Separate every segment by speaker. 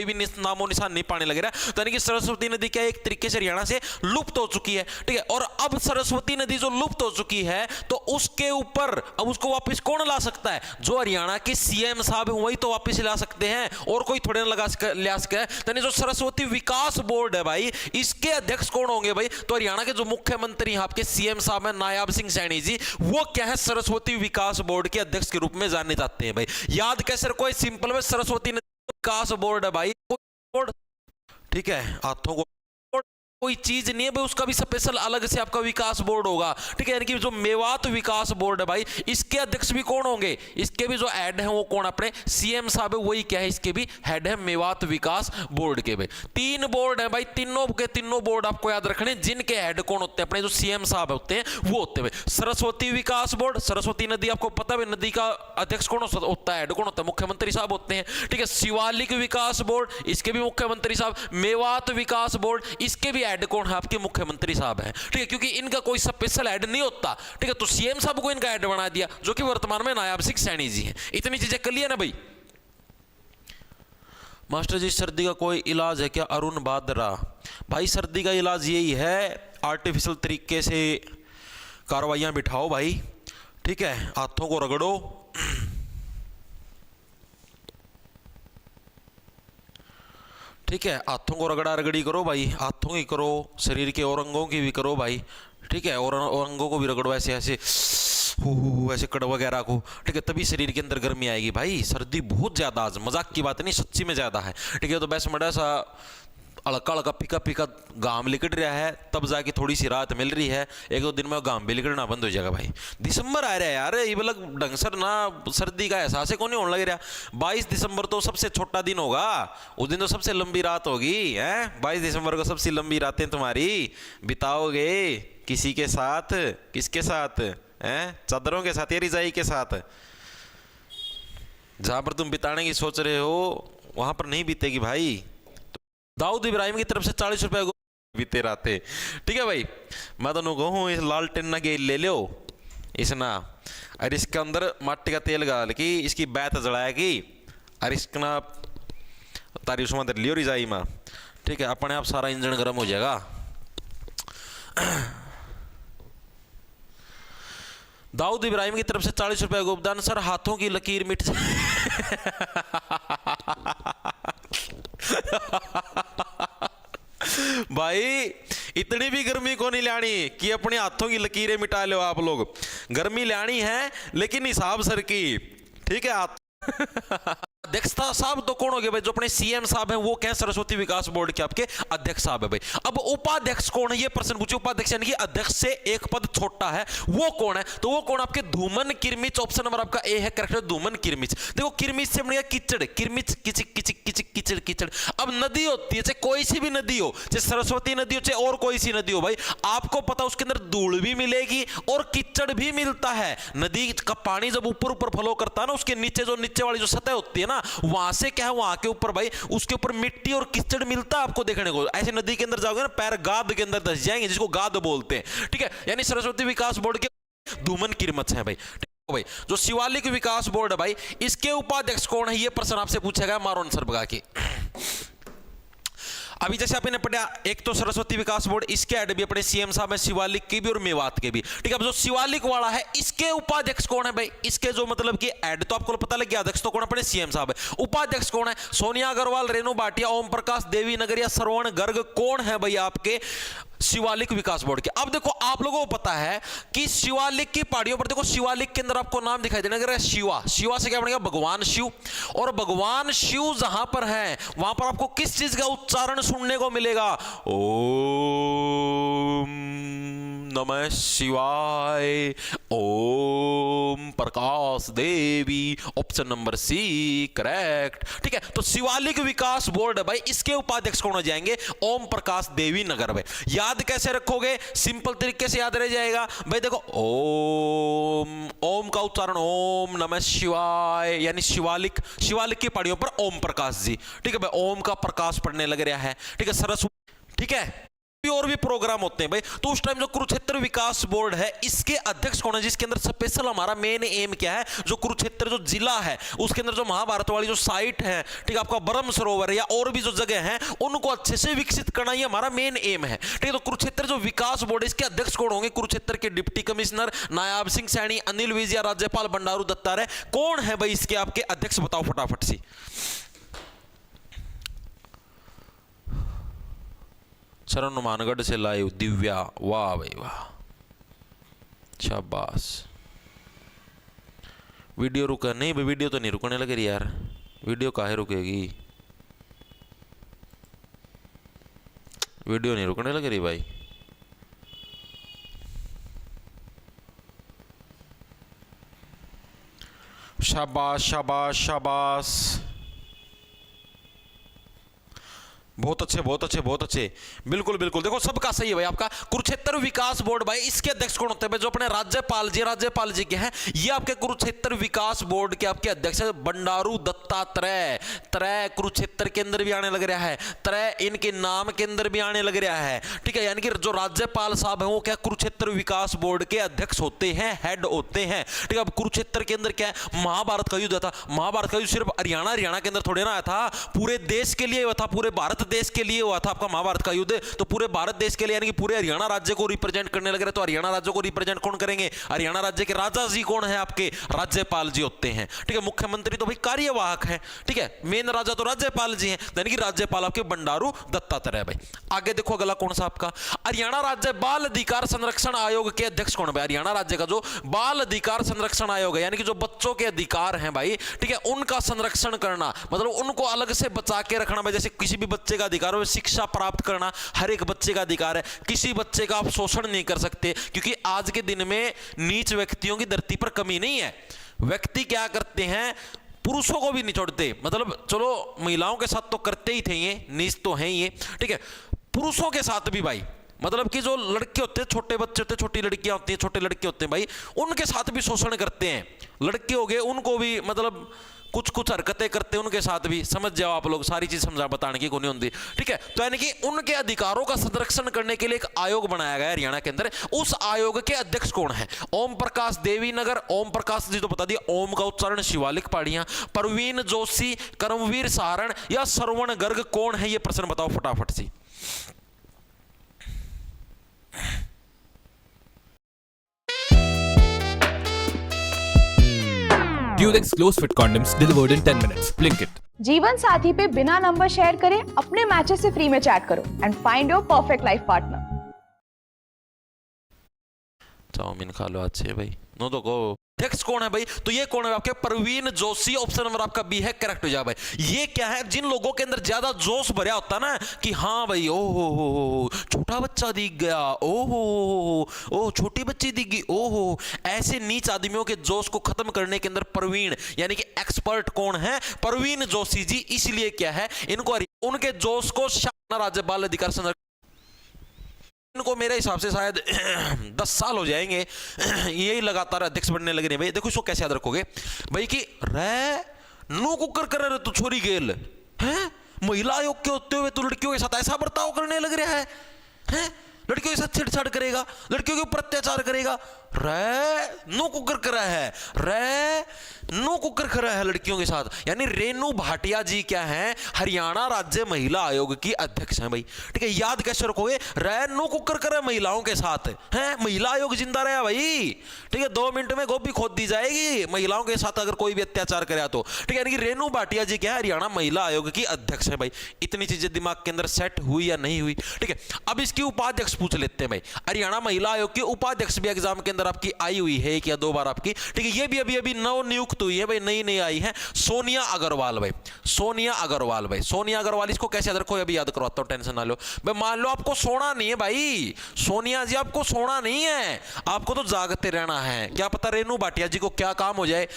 Speaker 1: भी नामो निशान नहीं पाने लग रहा। तो यानी कि सरस्वती नदी क्या एक तरीके से हरियाणा से लुप्त हो चुकी है। ठीक है, और अब सरस्वती नदी जो लुप्त हो चुकी है तो उसके ऊपर अब उसको वापस कौन ला सकता है? जो हरियाणा के सीएम साहब हैं वही तो वापस ला सकते हैं, और कोई थोड़े ना ला सकता है। यानी जो सरस्वती विकास बोर्ड है भाई, इसके अध्यक्ष कौन होंगे भाई? तो हरियाणा के जो मुख्यमंत्री आपके सीएम साहब हैं नायाब सिंह सैनी जी, वो क्या है सरस्वती विकास बोर्ड के अध्यक्ष के रूप में जाने जाते हैं भाई। याद कैसे रखो, कोई सिंपल में सरस्वती विकास बोर्ड है भाई, बोर्ड। ठीक है, हाथों को कोई चीज नहीं है भाई, उसका भी स्पेशल अलग से आपका विकास बोर्ड होगा। ठीक है, यानी कि जो मेवात विकास बोर्ड है भाई, इसके अध्यक्ष भी कौन होंगे? इसके भी जो हेड है वो कौन? अपने सीएम साहब है, वही क्या है इसके भी हेड है मेवात विकास बोर्ड के भाई। 3 बोर्ड है भाई, तीनों के तीनों बोर्ड आपको याद रखने, जिनके हेड कौन होते हैं? अपने जो सीएम साहब होते हैं वो होते हैं भाई। सरस्वती विकास बोर्ड, सरस्वती नदी आपको पता है नदी का अध्यक्ष कौन होता है? हेड कौन होता है? मुख्यमंत्री साहब होते हैं। ठीक है, शिवालिक विकास बोर्ड, इसके भी मुख्यमंत्री साहब। मेवात विकास बोर्ड, इसके भी हेड कौन है? आपके मुख्यमंत्री साहब हैं। ठीक है, क्योंकि इनका कोई स्पेशल हेड नहीं होता। ठीक है, तो सीएम साहब को इनका हेड बना दिया, जो कि वर्तमान में नायाब सिंह सैनी जी हैं। इतनी चीजें कर लिया ना भाई। मास्टर जी सर्दी का कोई इलाज है क्या? अरुण बादरा भाई, सर्दी का इलाज यही है, आर्टिफिशियल तरीके से कार्रवाइयां बिठाओ भाई। ठीक है, हाथों को रगड़ो, ठीक है, हाथों को रगड़ा रगड़ी करो भाई, हाथों की करो, शरीर के और अंगों की भी करो भाई। ठीक है, और अंगों को भी रगड़ो ऐसे ऐसे ऐसे कड़ वगैरह को। ठीक है, तभी शरीर के अंदर गर्मी आएगी भाई। सर्दी बहुत ज्यादा, आज मजाक की बात नहीं, सच्ची में ज्यादा है। ठीक है, तो बस मड़ा सा हल्का हल्का फीका फीका घाम लिकट रहा है, तब जाके थोड़ी सी राहत मिल रही है। 1-2 दिन में घाम भी लिकटना बंद हो जाएगा भाई। दिसंबर आ रहा है यार, ये मतलब ढंग से ना सर्दी का एहसास कौन नहीं होने लग रहा। 22 दिसंबर तो सबसे छोटा दिन होगा, उस दिन तो सबसे लंबी रात होगी है। 22 दिसंबर को सबसे लंबी रातें तुम्हारी बिताओगे किसी के साथ? किसके साथ है? चादरों के साथ या रजाई के साथ? जहां पर तुम बिताने की सोच रहे हो वहां पर नहीं बीतेगी भाई। दाऊद इब्राहिम की तरफ से 40 रुपए बीते रहते। ठीक है भाई, मैं तो कहूँ इस लालटेन ना गेल ले लो इसना, और इसके अंदर मट्टी का तेल डाल के इसकी बैत जलाएगी, और इसका तारी उसमें अंदर लियो रिजाई में। ठीक है, अपने आप सारा इंजन गर्म हो जाएगा। दाऊद इब्राहिम की तरफ से 40 रुपए योगदान। सर हाथों की लकीर मिट भाई इतनी भी गर्मी को नहीं लानी कि अपने हाथों की लकीरें मिटा लो आप लोग। गर्मी लानी है लेकिन हिसाब सर की। ठीक है, अध्यक्षता साहब तो कौन हो गए भाई? जो अपने सीएम साहब हैं वो क्या सरस्वती विकास बोर्ड के आपके अध्यक्ष साहब है भाई। अब उपाध्यक्ष कौन है ये प्रश्न पूछे। उपाध्यक्ष यानी कि अध्यक्ष से एक पद छोटा है, वो कौन है? तो वो कौन? आपके धूमन किरमिच। ऑप्शन नंबर आपका ए है करेक्ट, धूमन किरमिच। देखो किरमिच से बनेगा कीचड़, किरमिच किचिक किचिक किचिक कीचड़ कीचड़। अब नदी होती है, चाहे कोई सी भी नदी हो, चाहे सरस्वती नदी हो चाहे और कोई सी नदी हो भाई, आपको पता उसके अंदर धूल भी मिलेगी और कीचड़ भी मिलता है। नदी का पानी जब ऊपर ऊपर फ्लो करता है ना, उसके नीचे जो नीचे वाली जो सतह होती है ना, वहां से क्या है, वहां के ऊपर भाई उसके ऊपर मिट्टी और कीचड़ मिलता है आपको देखने को। ऐसे नदी के अंदर जाओगे ना, पैर गाद के अंदर धस जाएंगे, जिसको गाद बोलते हैं। ठीक है, यानी सरस्वती विकास बोर्ड के धूमन किरमत है भाई। भाई जो शिवालिक विकास बोर्ड है भाई, इसके उपाध्यक्ष कौन है? ये प्रश्न आपसे पूछा गया, मारो आंसर बगा के। अभी जैसे आपने पढ़ा, एक तो सरस्वती विकास बोर्ड, इसके हेड भी अपने सीएम साहब है, शिवालिक के भी और मेवात के भी। ठीक है, अब जो शिवालिक वाला है इसके उपाध्यक्ष कौन है भाई? इसके जो मतलब कि हेड तो आपको पता लग गया, अध्यक्ष तो कौन? अपने सीएम साहब है। उपाध्यक्ष कौन है? सोनिया अग्रवाल, रेणु भाटिया, ओम प्रकाश, देवी नगर या श्रवण गर्ग कौन है भाई आपके शिवालिक विकास बोर्ड के? अब देखो आप लोगों को पता है कि शिवालिक की पहाड़ियों पर देखो, शिवालिक के अंदर आपको नाम दिखाई देना अगर शिवा। शिवा से क्या बनेगा? भगवान शिव। और भगवान शिव जहां पर है वहां पर आपको किस चीज का उच्चारण सुनने को मिलेगा? ओम नमः शिवाय, Om Prakash Devi. Option number C correct. ठीक है, तो शिवालिक विकास बोर्ड है भाई, इसके उपाध्यक्ष कौन हो जाएंगे? ओम प्रकाश देवी नगर भाई। याद कैसे रखोगे? सिंपल तरीके से याद रह जाएगा भाई। देखो ओम, ओम का उच्चारण ओम नमः शिवाय, यानी शिवालिक, शिवालिक की पहाड़ियों पर ओम प्रकाश जी। ठीक है भाई, ओम का प्रकाश पड़ने लग रहा है। ठीक है, सरस्वती। ठीक है, और भी प्रोग्राम होते हैं भाई, तो उस टाइम जो कुरुक्षेत्र विकास बोर्ड है इसके अध्यक्ष कौन है, जिसके अंदर स्पेशल हमारा मेन एम क्या है, जो कुरुक्षेत्र जो जिला है उसके अंदर जो महाभारत वाली जो साइट है, ठीक है, आपका ब्रह्म सरोवर है या और भी जो जगह है उनको अच्छे से विकसित करना ये हमारा मेन एम है, ठीक है। तो कुरुक्षेत्र जो विकास बोर्ड है इसके अध्यक्ष कौन होंगे, कुरुक्षेत्र के डिप्टी कमिश्नर नायाब सिंह सैनी, अनिल विज या राज्यपाल बंडारू दत्तात्रेय, कौन है भाई इसके आपके अध्यक्ष, बताओ फटाफट से। शरण मानगढ़ से लाइव दिव्या, वाह भाई वाह, शाबाश। वीडियो रुका नहीं भाई, वीडियो तो नहीं रुकने लग रही यार, वीडियो काहे रुकेगी, वीडियो नहीं रुकने लग रही भाई। शाबाश शाबाश शाबाश, बहुत अच्छे बहुत अच्छे बहुत अच्छे, बिल्कुल बिल्कुल, देखो सबका सही है भाई। आपका कुरुक्षेत्र विकास बोर्ड भाई, इसके अध्यक्ष कौन होते हैं भाई, जो अपने राज्यपाल जी के हैं, ये आपके कुरुक्षेत्र विकास बोर्ड के आपके अध्यक्ष है बंडारू दत्तात्रेय। त्रय कुरुक्षेत्र के अंदर भी आने लग रहा है, त्रय इनके नाम के अंदर भी आने लग रहा है, ठीक है। यानी कि जो राज्यपाल साहब है वो क्या कुरुक्षेत्र विकास बोर्ड के अध्यक्ष होते हैं, हेड होते हैं, ठीक है। अब कुरुक्षेत्र के अंदर क्या है, महाभारत का युद्ध था, महाभारत का युद्ध सिर्फ हरियाणा के अंदर थोड़े ना आया था, पूरे देश के लिए हुआ था, पूरे भारत देश के लिए हुआ था आपका महाभारत का युद्ध, तो पूरे भारत देश के लिए, यानी कि पूरे हरियाणा राज्य को रिप्रेजेंट करने लग रहे। तो हरियाणा राज्य को रिप्रेजेंट कौन करेंगे, हरियाणा राज्य के राजा जी कौन है, आपके राज्यपाल जी होते हैं, ठीक है। मुख्यमंत्री तो भाई कार्यवाहक है, ठीक है, मेन राजा तो राज्यपाल जी हैं, यानी कि राज्यपाल आपके बंडारू दत्तात्रेय भाई। आगे देखो अगला कौन सा आपका, हरियाणा राज्य बाल अधिकार संरक्षण आयोग के अध्यक्ष कौन है, हरियाणा राज्य का जो बाल अधिकार संरक्षण आयोग है, यानी कि जो बच्चों के अधिकार हैं भाई, ठीक है, उनका संरक्षण करना, मतलब उनको अलग से बचा के रखना भाई। जैसे किसी भी बच्चे का अधिकार है शिक्षा प्राप्त करना, हर एक बच्चे का अधिकार है, किसी बच्चे का आप शोषण नहीं कर सकते, क्योंकि आज के दिन में नीच व्यक्तियों की धरती पर कमी नहीं है। व्यक्ति क्या करते हैं, पुरुषों को भी नहीं छोड़ते, मतलब चलो महिलाओं के साथ तो करते ही थे, ये नीच तो हैं ये, ठीक है, पुरुषों के साथ भी भाई, मतलब कि जो लड़के होते हैं, छोटे बच्चे होते हैं, छोटी लड़कियां होती हैं, छोटे लड़के होते हैं भाई, उनके साथ भी शोषण करते हैं। लड़के हो गए उनको भी मतलब कुछ कुछ हरकतें करते हैं उनके साथ भी, समझ जाओ आप लोग, सारी चीज समझा बताने की कोई नहीं होती, ठीक है। तो यानी कि उनके अधिकारों का संरक्षण करने के लिए एक आयोग बनाया गया है हरियाणा के अंदर। उस आयोग के अध्यक्ष कौन है, ओम प्रकाश देवी नगर, ओम प्रकाश जी तो बता दिया, ओम का उच्चारण शिवालिक पहाड़ियां, परवीन जोशी, कर्मवीर सहारण या श्रवण गर्ग, कौन है ये प्रश्न बताओ फटाफट से।
Speaker 2: Durex Close Fit Condoms delivered in 10 minutes. Blinkit.
Speaker 3: जीवन साथी पे बिना नंबर शेयर करे अपने मैचेस से फ्री में चैट करो and find your perfect life partner.
Speaker 1: Chowmein खा लो अच्छे भाई, नो तो को अध्यक्ष कौन है भाई, तो ये कौन है आपके परवीन जोशी, ऑप्शन नंबर आपका बी है करेक्ट हो जाए भाई। ये क्या है, जिन लोगों के अंदर ज्यादा जोश भरा होता है ना कि हाँ भाई ओ हो छोटा बच्चा दिख गया, ओ छोटी बच्ची दिख गई, ओ ऐसे नीच आदमियों के जोश को खत्म करने के अंदर परवीन यानी कि एक्सपर्ट कौन है, परवीन जोशी जी। इसलिए क्या है, इनको उनके जोश को राज्य बाल अधिकार संरक्षण, इनको मेरे हिसाब से शायद 10 साल हो जाएंगे यही लगातार अध्यक्ष बनने लगे। भाई देखो इसको कैसे याद रखोगे भाई कि रे नो कुकर कर रहे तो छोरी गेल हैं, महिला आयोग के होते हुए तो लड़कियों के साथ ऐसा बर्ताव करने लग रहा है, हैं? लड़कियों के साथ छेड़छाड़ करेगा, लड़कियों के ऊपर अत्याचार करेगा, रे नो कुकर करा है, रे नो कुकर करा है लड़कियों के साथ। यानी रेनू भाटिया जी क्या है, हरियाणा राज्य महिला आयोग की अध्यक्ष हैं भाई, ठीक है। याद कैसे रखोगे, रे नो कुकर करा महिलाओं के साथ है, महिला आयोग जिंदा रहा भाई, ठीक है। 2 मिनट में गोभी खोद दी जाएगी महिलाओं के साथ अगर कोई भी अत्याचार करे तो, ठीक है। यानी कि रेनू भाटिया जी क्या है, हरियाणा महिला आयोग की अध्यक्ष है भाई। इतनी चीजें दिमाग के अंदर सेट हुई या नहीं हुई, ठीक है। अब इसकी उपाध्यक्ष पूछ लेते हैं भाई, हरियाणा महिला आयोग की उपाध्यक्ष भी एग्जाम के अंदर आपकी आई हुई है एक या 2 बार आपकी, ठीक है। ये भी अभी नव नियुक्त हुई है भाई, नई आई है, सोनिया अग्रवाल भाई, सोनिया अग्रवाल भाई, सोनिया अग्रवाल। इसको कैसे याद रखो, अभी याद करवाता हूं, टेंशन ना लो भाई। मान लो आपको सोना नहीं है भाई, सोनिया जी आपको सोना नहीं है, आपको तो जागते रहना है। क्या पता रेनू भाटिया जी को क्या काम हो जाए,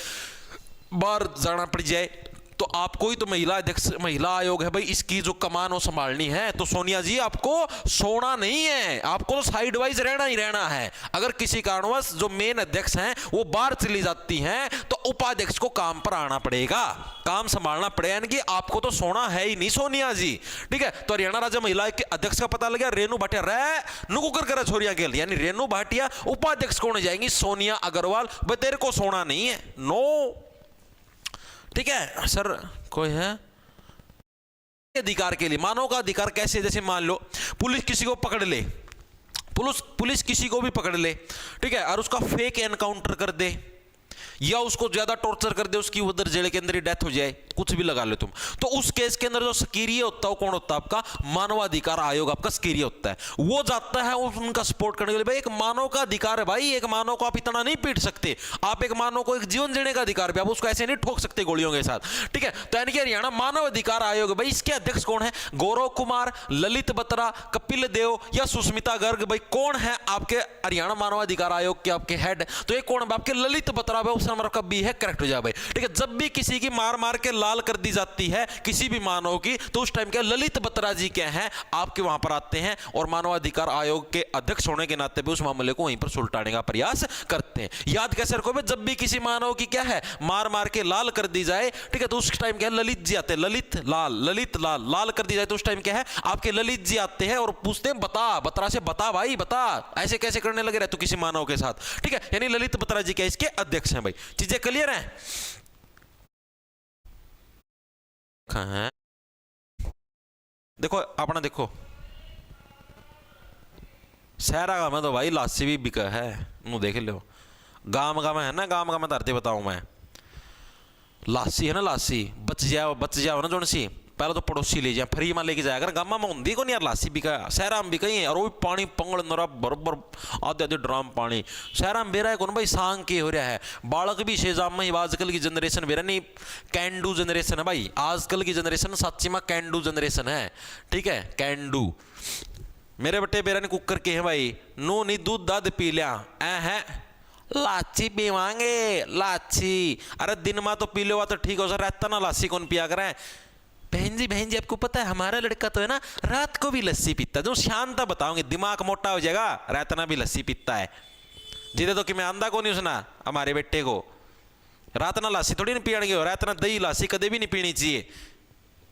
Speaker 1: बाहर जाना पड़ जाए, तो आपको ही तो महिला अध्यक्ष, महिला आयोग है भाई, इसकी जो कमान वो संभालनी है। तो सोनिया जी आपको सोना नहीं है, आपको तो साइड वाइज रहना ही रहना है। अगर किसी कारणवश जो मेन अध्यक्ष हैं वो बाहर चली जाती हैं तो उपाध्यक्ष को काम पर आना पड़ेगा, काम संभालना पड़ेगा, यानी कि आपको तो सोना है ही नहीं सोनिया जी। ठीक है, तो हरियाणा राज्य महिला के अध्यक्ष का पता लगा, रेणु भाटिया रे नुकुकर करे छोरिया के लिए, यानी रेणु भाटिया उपाध्यक्ष कौन जाएंगी, सोनिया अग्रवाल। भाई तेरे को सोना नहीं है, नो। ठीक है सर, कोई है अधिकार के लिए, मानव का अधिकार कैसे, जैसे मान लो पुलिस किसी को पकड़ ले, पुलिस किसी को भी पकड़ ले, ठीक है, और उसका फेक एनकाउंटर कर दे या उसको ज्यादा टॉर्चर कर दे, उसकी उधर जेल के अंदर ही डेथ हो जाए, कुछ भी लगा ले तुम, तो उस केस के अंदर जो सक्रिय होता है कौन होता है, आपका मानवाधिकार आयोग आपका सक्रिय होता है। वो जाता है उनका सपोर्ट करने के लिए। भाई एक मानव का अधिकार है भाई, एक मानव को आप इतना नहीं पीट सकते, आप एक मानव को एक जीवन जीने का अधिकार भी, आप उसको ऐसे नहीं ठोक सकते गोलियों के साथ। ठीक है, तो यानी कि हरियाणा मानव अधिकार आयोग, भाई इसके अध्यक्ष कौन है, गौरव कुमार, ललित बत्रा, कपिल देव या सुष्मिता गर्ग। भाई कौन है आपके हरियाणा मानवाधिकार आयोग के आपके हेड, तो ये कौन है आपके ललित बत्रा। ऑप्शन नंबर आपका बी है, करेक्ट हो जाए भाई। ठीक है, जब भी किसी की मार मार के लाल कर दी जाती है किसी भी मानव की, तो उस टाइम क्या ललित बत्रा जी क्या है आपके वहां पर आते हैं और मानवाधिकार आयोग के अध्यक्ष होने के नाते भी उस मामले को वहीं पर सुलटाने का प्रयास करते हैं। याद कैसे रखो भाई, जब भी किसी मानव की क्या है मार मार के लाल कर दी जाए, ठीक है, तो उस टाइम क्या है ललित जी आते हैं, ललित लाल लाल कर दी जाए तो उस टाइम क्या है आपके ललित जी आते हैं और पूछते हैं बता, बत्रा से बता भाई बता, ऐसे कैसे करने लगे रहे तो किसी मानव के साथ। ठीक है, यानी ललित बत्रा जी क्या इसके अध्यक्ष हैं भाई। चीजें क्लियर हैं? है देखो अपना, देखो शहरा का में तो भाई लासी भी बिका है, मुंह देख लो। गांव का में है ना, गांव का में धरती बताऊं मैं, लासी है ना, लासी बच जाओ ना जोन सी, पहले तो पड़ोसी ले जाए फ्री में लेके जाया अगर गामा में होंगी को नहीं यार, लासी बिका शहरा में बिका है और वो भी पानी पंगड़ नरा बरबर आधे आधे ड्राम पानी शहरा में बेरा है कौन भाई, सांग के हो रहा है। बालक भी शेजाम में आजकल की जनरेशन बेरा नहीं, कैन डू जनरेशन है भाई, आजकल की जनरेशन सच्ची में कैन डू जनरेशन है। ठीक है, कैन डू मेरे बट्टे बेरा ने कुकर के हैं भाई, नो नहीं दूध दाद पी लिया है, लाची पीवांगे लाची, अरे दिन में तो पी लो तो ठीक हो सर, रहता ना लाची कौन पिया करें। बहन जी आपको पता है हमारा लड़का तो है ना रात को भी लस्सी पीता है, जो शांता बताओगे दिमाग मोटा हो जाएगा, रातना भी लस्सी पीता है। जिधे तो कि मैं आंदा को नहीं सुना हमारे बेटे को, रातना लस्सी थोड़ी नहीं पीने की हो, रातना दही लस्सी कदे भी नहीं पीनी चाहिए।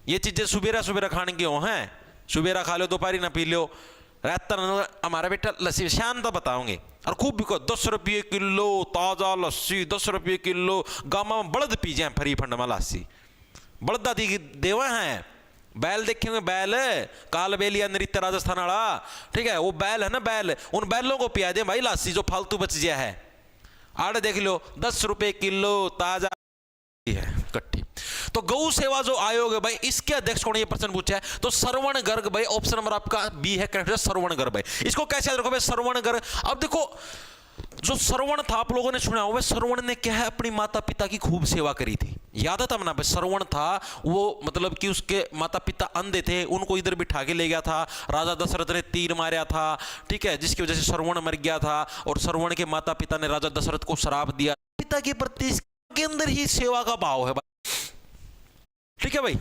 Speaker 1: ये चीजें सुबेरा खाने की हो हैं, सुबेरा खा लो दोपहरी ना पी लो, रातना हमारा बेटा लस्सी शांता बताओगे। और खूब बिको 10 रुपये किलो ताजा लस्सी, 10 रुपये किलो, गामा में बड़द पी जाए फरी फंड में लस्सी, बड़दा दी देवा हैं। बैल देखेंगे, बैल काल बेलिया नृत्य राजस्थान वाला, ठीक है, वो बैल है ना, बैल, उन बैलों को पिया दे भाई लासी जो फालतू बच गया है। आड़े देख लो 10 रुपये किलो ताजा है कट्ठी। तो गौ सेवा जो आयोग है भाई, इसके अध्यक्ष कौन, ये प्रश्न पूछा है तो श्रवण गर्ग भाई, ऑप्शन नंबर आपका बी है, करेक्ट है श्रवण गर्ग भाई। इसको कैसे याद रखो भाई, श्रवण गर्ग। अब देखो जो श्रवण था आप लोगों ने सुना होगा, श्रवण ने क्या है अपनी माता पिता की खूब सेवा करी थी, याद था ना। श्रवण था वो मतलब कि उसके माता पिता अंधे थे, उनको इधर बिठा के ले गया था, राजा दशरथ ने तीर मारा था, ठीक है, जिसकी वजह से श्रवण मर गया था और श्रवण के माता पिता ने राजा दशरथ को श्राप दिया। पिता के प्रति इसके अंदर ही सेवा का भाव है भाई। ठीक है भाई,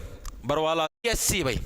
Speaker 1: बरवाला एससी भाई,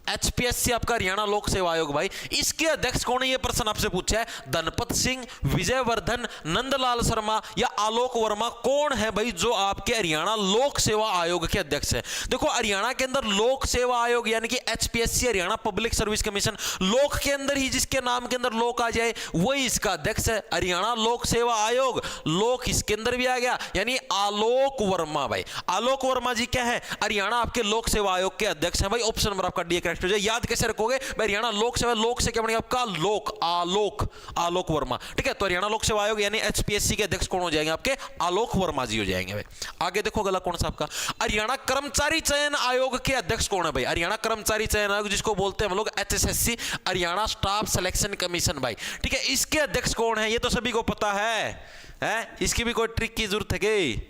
Speaker 1: एचपीएससी आपका हरियाणा लोक सेवा आयोग भाई, इसके अध्यक्ष कौन है, ये प्रश्न आपसे पूछा है। धनपत सिंह, विजयवर्धन, नंदलाल शर्मा या आलोक वर्मा, कौन है भाई जो आपके हरियाणा लोक सेवा आयोग के अध्यक्ष है। देखो हरियाणा के अंदर लोक सेवा आयोग यानी कि HPSC, Haryana public service commission, लोक के अंदर ही जिसके नाम के अंदर लोक आ जाए वही इसका अध्यक्ष है। हरियाणा लोक सेवा आयोग, लोक इसके अंदर भी आ गया, यानी आलोक वर्मा भाई। आलोक वर्मा जी क्या है, हरियाणा आपके लोक सेवा आयोग के अध्यक्ष है भाई। ऑप्शन नंबर आपका डी। याद कैसे रखोगे, हरियाणा लोक सेवा, लोक से क्या बनेगा आपका लोक, आलोक, आलोक वर्मा। ठीक है, तो हरियाणा लोक सेवा आयोग यानी एचपीएससी के अध्यक्ष कौन हो जाएंगे आपके, आलोक वर्मा जी हो जाएंगे भाई। आगे देखो अगला कौन सा आपका, हरियाणा कर्मचारी चयन आयोग के अध्यक्ष कौन है भाई। हरियाणा कर्मचारी चयन आयोग जिसको बोलते हैं हम लोग HSSC, Haryana staff selection commission भाई। ठीक है, इसके अध्यक्ष कौन है, ये तो सभी को पता है, इसकी भी कोई ट्रिक की जरूरत है कि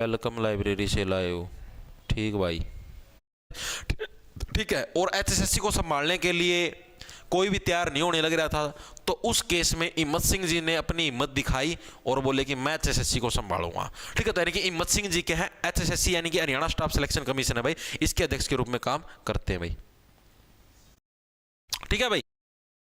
Speaker 1: वेलकम लाइब्रेरी से लाए हो, ठीक भाई। ठीक है, और एचएसएससी को संभालने के लिए कोई भी तैयार नहीं होने लग रहा था, तो उस केस में हिम्मत सिंह जी ने अपनी हिम्मत दिखाई और बोले कि मैं एचएसएससी को संभालूंगा। ठीक है, तो यानी कि हिम्मत सिंह जी क्या है, एचएसएससी यानी कि हरियाणा स्टाफ सिलेक्शन कमीशन है भाई, इसके अध्यक्ष के रूप में काम करते हैं भाई। ठीक है भाई,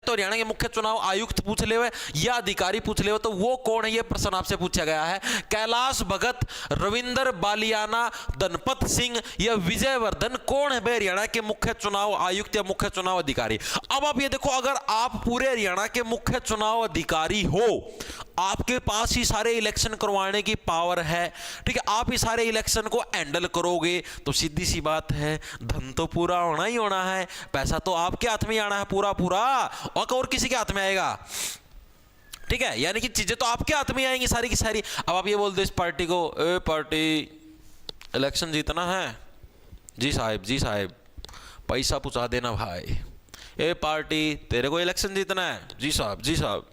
Speaker 1: तो हरियाणा के मुख्य चुनाव आयुक्त पूछ ले हुए या अधिकारी पूछ ले हुए, तो वो कौन है, ये प्रश्न आपसे पूछा गया है। कैलाश भगत, रविंदर बालियाना, धनपत सिंह या विजयवर्धन, कौन है भाई हरियाणा के मुख्य चुनाव आयुक्त या मुख्य चुनाव अधिकारी। अब आप ये देखो, अगर आप पूरे हरियाणा के मुख्य चुनाव अधिकारी हो, आपके पास ही सारे इलेक्शन करवाने की पावर है, ठीक है, आप ही सारे इलेक्शन को हैंडल करोगे, तो सीधी सी बात है, धन तो पूरा होना ही होना है, पैसा तो आपके हाथ में ही आना है पूरा पूरा, और किसी के हाथ में आएगा। ठीक है, यानी कि चीजें तो आपके हाथ में आएंगी सारी की सारी। अब आप ये बोल दो इस पार्टी को, ए पार्टी इलेक्शन जीतना है, जी साहब जी साहब पैसा पहुंचा देना भाई। ए पार्टी तेरे को इलेक्शन जीतना है, जी साहब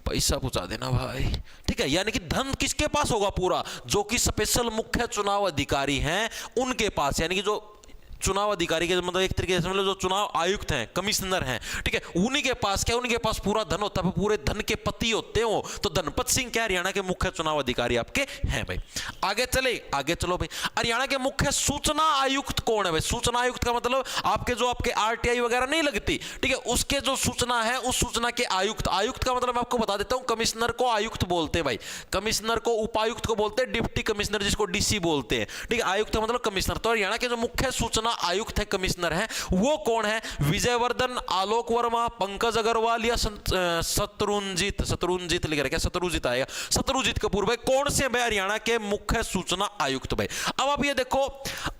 Speaker 1: पैसा पहुंचा देना भाई। ठीक है, यानी कि धन किसके पास होगा पूरा, जो कि स्पेशल मुख्य चुनाव अधिकारी हैं उनके पास, यानी कि जो चुनाव अधिकारी के मतलब एक तरीके से मतलब जो चुनाव आयुक्त हैं, कमिश्नर हैं, ठीक है, उन्हीं के पास क्या, उनके पास पूरा धन होता है, पूरे धन के पति होते हो। तो धनपत सिंह क्या हरियाणा के मुख्य चुनाव अधिकारी आपके हैं भाई। आगे चलो भाई, हरियाणा के मुख्य सूचना आयुक्त कौन है भाई। सूचना आयुक्त का मतलब आपके आरटीआई वगैरह नहीं लगती, ठीक है, उसके जो सूचना है उस सूचना के आयुक्त। आयुक्त का मतलब आपको बता देता हूं, कमिश्नर को आयुक्त बोलते हैं भाई, कमिश्नर को उपायुक्त को बोलते हैं, डिप्टी कमिश्नर जिसको डीसी बोलते हैं, ठीक है, आयुक्त का मतलब कमिश्नर। तो हरियाणा के जो मुख्य सूचना आयुक्त है, कमिश्नर है, वो कौन है, विजयवर्धन, आलोक वर्मा, पंकज अग्रवाल या शत्रुंजित लिख रहा है, शत्रुजित आएगा, शत्रुजित कपूर भाई, कौन से भाई हरियाणा के मुख्य सूचना आयुक्त भाई। अब आप ये देखो,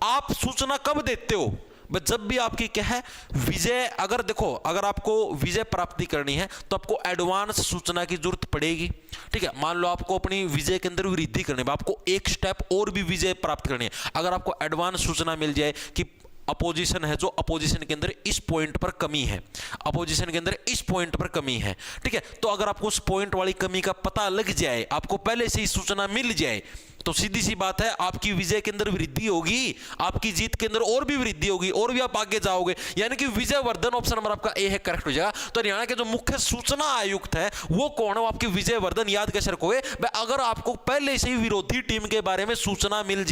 Speaker 1: आप सूचना कब देते हो, जब भी आपकी क्या है विजय, अगर देखो अगर आपको विजय प्राप्ति करनी है तो आपको एडवांस सूचना की जरूरत पड़ेगी। ठीक है, मान लो आपको अपनी विजय के अंदर वृद्धि करनी है, आपको एक स्टेप और भी विजय प्राप्त करनी है, अगर आपको एडवांस सूचना मिल जाए कि अपोजिशन है, जो अपोजिशन के अंदर इस पॉइंट पर कमी है, अपोजिशन के अंदर इस पॉइंट पर कमी है, ठीक है, तो अगर आपको उस पॉइंट वाली कमी का पता लग जाए, आपको पहले से ही सूचना मिल जाए, तो सीधी सी बात है आपकी विजय के अंदर वृद्धि होगी, आपकी जीत के अंदर और भी वृद्धि होगी और भी आप आगे जाओगे, यानी कि विजयवर्धन, ऑप्शन नंबर आपका ए है, करेक्ट हो जाएगा। तो हरियाणा के जो मुख्य सूचना आयुक्त है वो कौन है, वो आपकी विजयवर्धन। याद कैसे रखोगे, अगर आपको पहले से ही विरोधी टीम के बारे में सूचना मिल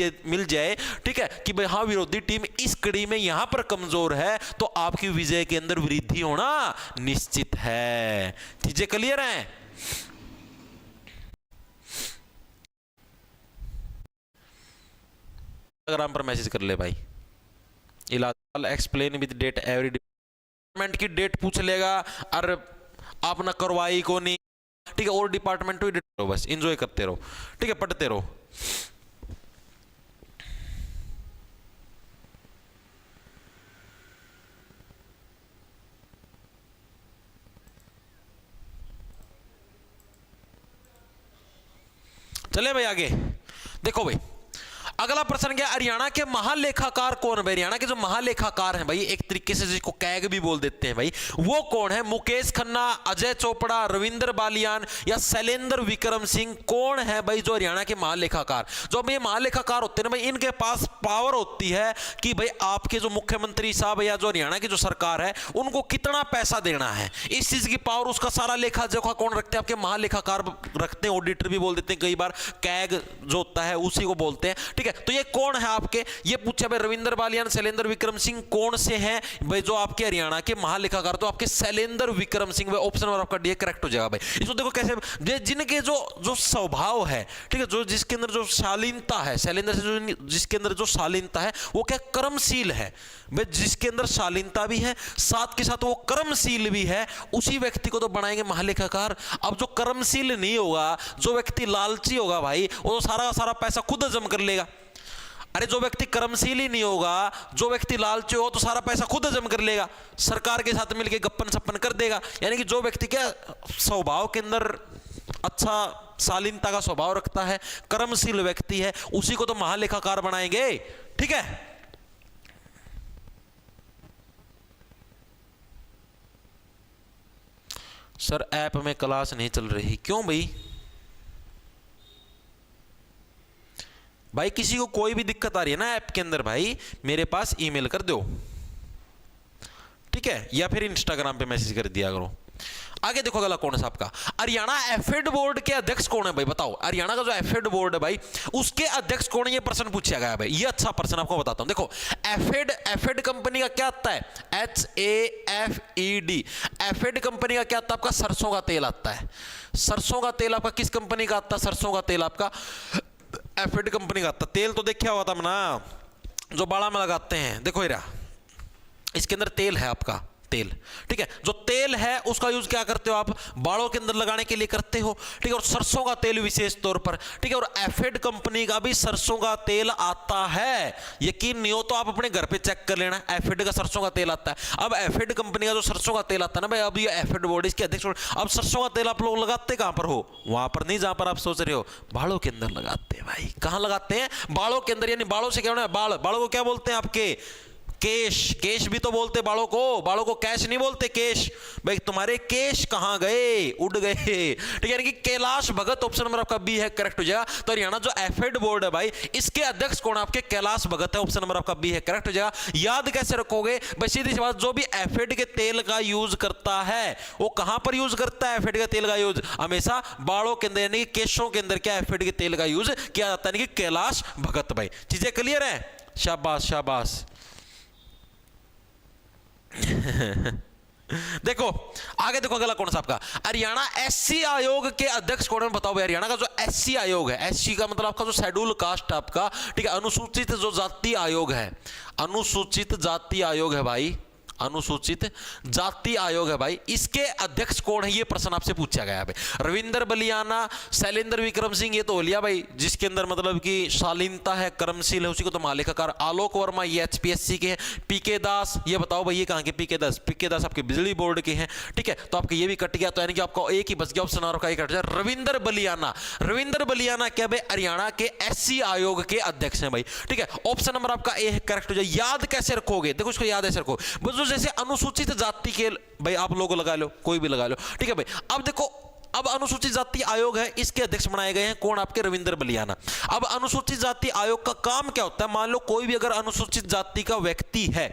Speaker 1: जाए, ठीक है, कि भाई हाँ विरोधी टीम इस कड़ी में यहां पर कमजोर है, तो आपकी विजय के अंदर वृद्धि होना निश्चित है। चीजें क्लियर हैं। इंस्टाग्राम पर मैसेज कर ले भाई, इलाज explain with date every department की डेट पूछ लेगा, और आपने करवाई को नहीं, ठीक है, और डिपार्टमेंट तो ही बस एंजॉय करते रहो, ठीक है, पढ़ते रहो। चले भाई आगे देखो भाई, अगला प्रश्न क्या, हरियाणा के महालेखाकार कौन है भाई। हरियाणा के जो महालेखाकार हैं भाई, एक तरीके से जिसको कैग भी बोल देते हैं भाई, वो कौन है, मुकेश खन्ना, अजय चोपड़ा, रविंद्र बालियान या शैलेंद्र विक्रम सिंह, कौन है भाई जो हरियाणा के महालेखाकार। जो ये महालेखाकार होते हैं ना भाई, इनके पास पावर होती है कि भाई आपके जो मुख्यमंत्री साहब या जो हरियाणा की जो सरकार है उनको कितना पैसा देना है, इस चीज की पावर, उसका सारा लेखा जोखा कौन रखते हैं, आपके महालेखाकार रखते हैं, ऑडिटर भी बोल देते हैं कई बार, कैग जो होता है उसी को बोलते हैं, ठीक है। तो ये कौन है आपके, ये पूछा भाई, रविंद्र बालियान, शैलेंद्र विक्रम सिंह कौन से हैं भाई जो आपके हरियाणा के महालेखाकार, तो आपके शैलेंद्र विक्रम सिंह भाई, ऑप्शन नंबर आपका डी करेक्ट हो जाएगा भाई। इसको देखो कैसे, जिनके जो स्वभाव है, ठीक है, जो जिसके अंदर जो शालीनता है, शैलेंद्र से जो जिसके अंदर जो शालीनता है वो क्या कर्मशील है भाई, जिसके अंदर शालीनता भी है साथ के साथ वो कर्मशील भी है, उसी व्यक्ति को तो बनाएंगे महालेखाकार। अब जो कर्मशील नहीं होगा, जो व्यक्ति लालची होगा भाई, वो सारा सारा पैसा खुद हजम कर लेगा। अरे जो व्यक्ति कर्मशील ही नहीं होगा, जो व्यक्ति लालची हो, तो सारा पैसा खुद हजम कर लेगा, सरकार के साथ मिलके गप्पन सप्पन कर देगा। यानी कि जो व्यक्ति क्या स्वभाव के अंदर अच्छा शालीनता का स्वभाव रखता है, कर्मशील व्यक्ति है, उसी को तो महालेखाकार बनाएंगे, ठीक है। सर ऐप में क्लास नहीं चल रही, क्यों भाई? भाई किसी को कोई भी दिक्कत आ रही है ना ऐप के अंदर, भाई मेरे पास ईमेल कर दो, ठीक है, या फिर इंस्टाग्राम पे मैसेज कर दिया करो। आगे देखो अगला कौन है साहब का, हरियाणा एफेड बोर्ड के अध्यक्ष कौन है भाई, बताओ हरियाणा का जो एफेड बोर्ड है भाई उसके अध्यक्ष कौन है, ये प्रश्न पूछा गया है भाई। ये अच्छा प्रश्न आपको बताता हूं, देखो एफेड कंपनी का क्या आता है, HAFED, एफेड कंपनी का क्या आता है आपका, सरसों का तेल आता है। सरसों का तेल आपका किस कंपनी का आता है, सरसों का तेल आपका एफेड कंपनी का आता है। तेल तो देखा हुआ था ना जो बाड़ा में लगाते हैं, देखो ये इसके अंदर तेल है आपका, तेल, ठीक है, जो तेल है उसका यूज क्या करते हो आप, बालों के अंदर लगाने के लिए करते हो, ठीक है, और सरसों का तेल विशेष तौर पर, ठीक है, और एफेड कंपनी का भी सरसों का तेल आता है। यकीन नहीं हो तो आप अपने घर पे चेक कर लेना, एफेड का सरसों का तेल आता है। अब एफेड कंपनी का जो सरसों का तेल आता है ना भाई, अब ये एफेड बोर्ड इसके अध्यक्ष, अब सरसों का तेल आप लोग लगाते कहां पर हो, वहां पर नहीं जहां पर आप सोच रहे हो, बालों के अंदर लगाते हैं भाई। कहां लगाते हैं, बालों के अंदर, यानी बालों से क्या होना है, बालों को क्या बोलते हैं आपके, केश, केश भी तो बोलते बालों को कैश नहीं बोलते, केश। भाई तुम्हारे केश कहां गए, उड़ गए, ठीक है, यानी कि कैलाश भगत, ऑप्शन नंबर आपका बी है, करेक्ट हो जाएगा। तो हरियाणा जो एफेड बोर्ड है भाई इसके अध्यक्ष कौन है आपके, कैलाश भगत है, ऑप्शन नंबर आपका बी है, करेक्ट हो जाएगा। याद कैसे रखोगे भाई, सीधी सी बात, जो भी एफेड के तेल का यूज करता है वो कहां पर यूज करता है, एफेड के तेल का यूज हमेशा बालों के अंदर, यानी कि केशों के अंदर क्या एफेड के तेल का यूज किया जाता है, यानी कि कैलाश भगत। भाई चीजें क्लियर है, शाबाश शाबाश। देखो आगे देखो अगला कौन सा आपका, हरियाणा एससी आयोग के अध्यक्ष कौन है, बताओ भाई। हरियाणा का जो एससी आयोग है, एससी का मतलब आपका जो शेड्यूल कास्ट आपका, ठीक है, अनुसूचित जो जाति आयोग है, अनुसूचित जाति आयोग है भाई, अनुसूचित जाति आयोग है भाई, इसके अध्यक्ष कौन है, ये प्रश्न आपसे पूछा गया है भाई। रविंदर बलियाना, शैलेंद्र विक्रम सिंह, ये तो हो लिया भाई, जिसके अंदर मतलब कि शालीनता है, कर्मशील है, उसी को तो महालेखाकार। आलोक वर्मा ये HPSC के हैं। पीके दास, ये बताओ भाई ये कहां के, पीके दास आपके बिजली बोर्ड के हैं, ठीक है, तो आपके ये भी कट गया, तो यानी कि आपका एक ही बच गया, ऑप्शन आपका एक कट गया। रविंदर बलियाना क्या भाई, हरियाणा के SC आयोग के अध्यक्ष हैं भाई, ठीक है, ऑप्शन नंबर आपका ए करेक्ट हो जाए। याद कैसे रखोगे, देखो इसको याद ऐसे रखो, जैसे अनुसूचित जाति के भाई आप लोगों लगा लो, कोई भी लगा लो, ठीक है भाई। अब देखो, अब अनुसूचित जाति आयोग है, इसके अध्यक्ष बनाए गए हैं कौन, आपके रविंदर बलियाना। अब अनुसूचित जाति आयोग का काम क्या होता है, मान लो कोई भी अगर अनुसूचित जाति का व्यक्ति है,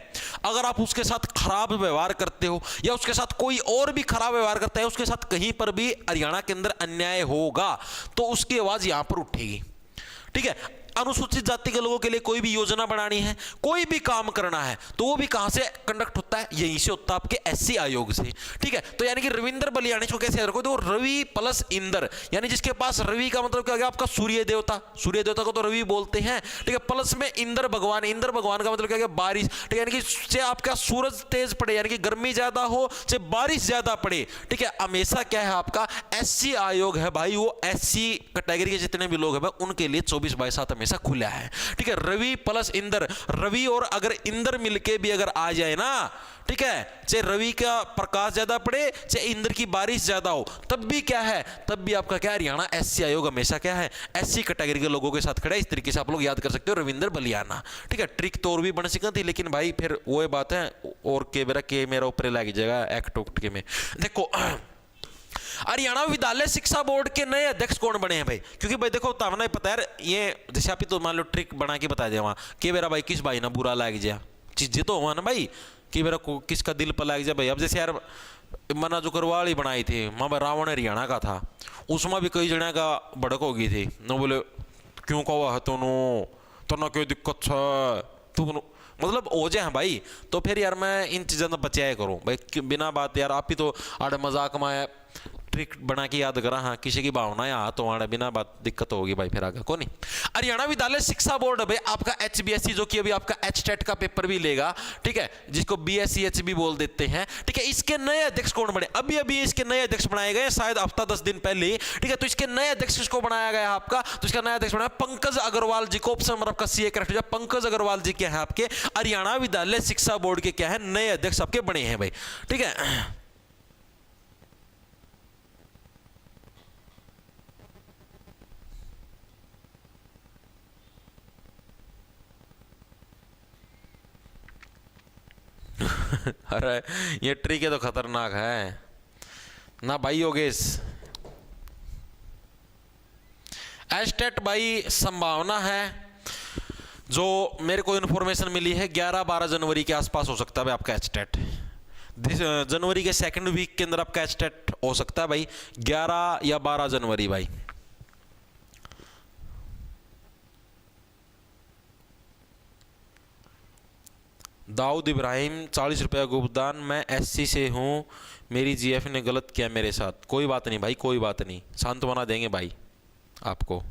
Speaker 1: अगर आप उसके साथ खराब व्यवहार करते हो या उसके साथ कोई और भी खराब व्यवहार करता है, उसके साथ कहीं पर भी हरियाणा के अंदर अन्याय होगा तो उसकी आवाज यहां पर उठेगी, ठीक है। अनुसूचित जाति के लोगों के लिए कोई भी योजना बनानी है, कोई भी काम करना है, तो वो भी कहां से कंडक्ट होता है, यहीं से होता है, आपके एससी आयोग से, ठीक है। तो यानी कि रविंदर बलियानी को कैसे रखो, तो रवि प्लस इंद्र, यानी जिसके पास रवि का मतलब क्या हो गया आपका, सूर्य देवता को तो रवि बोलते हैं, ठीक है, प्लस में इंद्र भगवान का मतलब क्या हो गया, बारिश, ठीक है, यानी कि चाहे आपका सूरज तेज पड़े, यानी कि गर्मी ज्यादा हो, चाहे बारिश ज्यादा पड़े, ठीक है, हमेशा क्या है आपका एससी आयोग है भाई, वो एससी कैटेगरी के जितने भी लोग हैं भाई उनके लिए 24/7 हमेशा खुला है, ठीक है। रवि प्लस इंद्र, रवि और अगर इंद्र मिलके भी अगर आ जाए ना, ठीक है, चाहे रवि का प्रकाश ज्यादा पड़े, चाहे इंद्र की बारिश ज्यादा हो, तब भी क्या है, तब भी आपका क्या, हरियाणा एससी आयोग हमेशा क्या है, एससी कैटेगरी के लोगों के साथ खड़ा है। इस तरीके से आप लोग याद कर सकते हो रविंदर बलियाना, ठीक है। ट्रिक तो और भी बन सकती थी, लेकिन भाई फिर वो बात है, और के मेरा ऊपर लग जाएगा एक्ट उक्ट के में। देखो हरियाणा विद्यालय शिक्षा बोर्ड के नए अध्यक्ष कौन बने हैं भाई, क्योंकि भाई देखो तावना पता है ये, जैसे आप ही तो मान लो ट्रिक बना के बता दिया वहां कि मेरा भाई किस भाई ना बुरा लग जाए, चीजें तो हुआ ना भाई कि मेरा किसका दिल पर लग जाए भाई। अब जैसे यार मना जो करवाली बनाई थी माँ भाई, रावण हरियाणा का था, उसमें भी कई जने का भड़क हो गई थी न, बोले क्यों कहा है तो ना कोई दिक्कत है तू, मतलब हो जाए भाई। तो फिर यार मैं इन चीज़ों से बचाया करूँ भाई, बिना बात यार आप ही तो आड़े मजाक में ट्रिक बना के याद करा, हाँ किसी की भावना यहाँ तो वहाँ बिना बात दिक्कत होगी भाई, फिर आगे को नहीं। हरियाणा विद्यालय शिक्षा बोर्ड भाई आपका HBSC जो कि अभी आपका HTET का पेपर भी लेगा, ठीक है, जिसको BSCH भी बोल देते हैं, ठीक है। इसके नए अध्यक्ष कौन बने, अभी इसके नए अध्यक्ष बनाए गए शायद हफ्ता 10 दिन पहले, ठीक है। तो इसके नए अध्यक्ष किसको बनाया गया आपका, तो इसका नया अध्यक्ष बनाया पंकज अग्रवाल जी को, ऑप्शन नंबर आपका सी करेक्ट हो जाए। पंकज अग्रवाल जी क्या है आपके हरियाणा विद्यालय शिक्षा बोर्ड के क्या है नए अध्यक्ष आपके बने हैं भाई, ठीक है। अरे ये ट्रिक है तो खतरनाक है ना भाई योगेश। HTET भाई संभावना है, जो मेरे को इन्फॉर्मेशन मिली है 11-12 जनवरी के आसपास हो सकता है भाई आपका HTET, जनवरी के सेकंड वीक के अंदर आपका एचटेट हो सकता है भाई, 11 या 12 जनवरी भाई। दाऊद इब्राहिम 40 रुपया गुप्तान, मैं एससी से हूँ, मेरी जीएफ ने गलत किया मेरे साथ। कोई बात नहीं भाई, कोई बात नहीं, सांत्वना देंगे भाई आपको,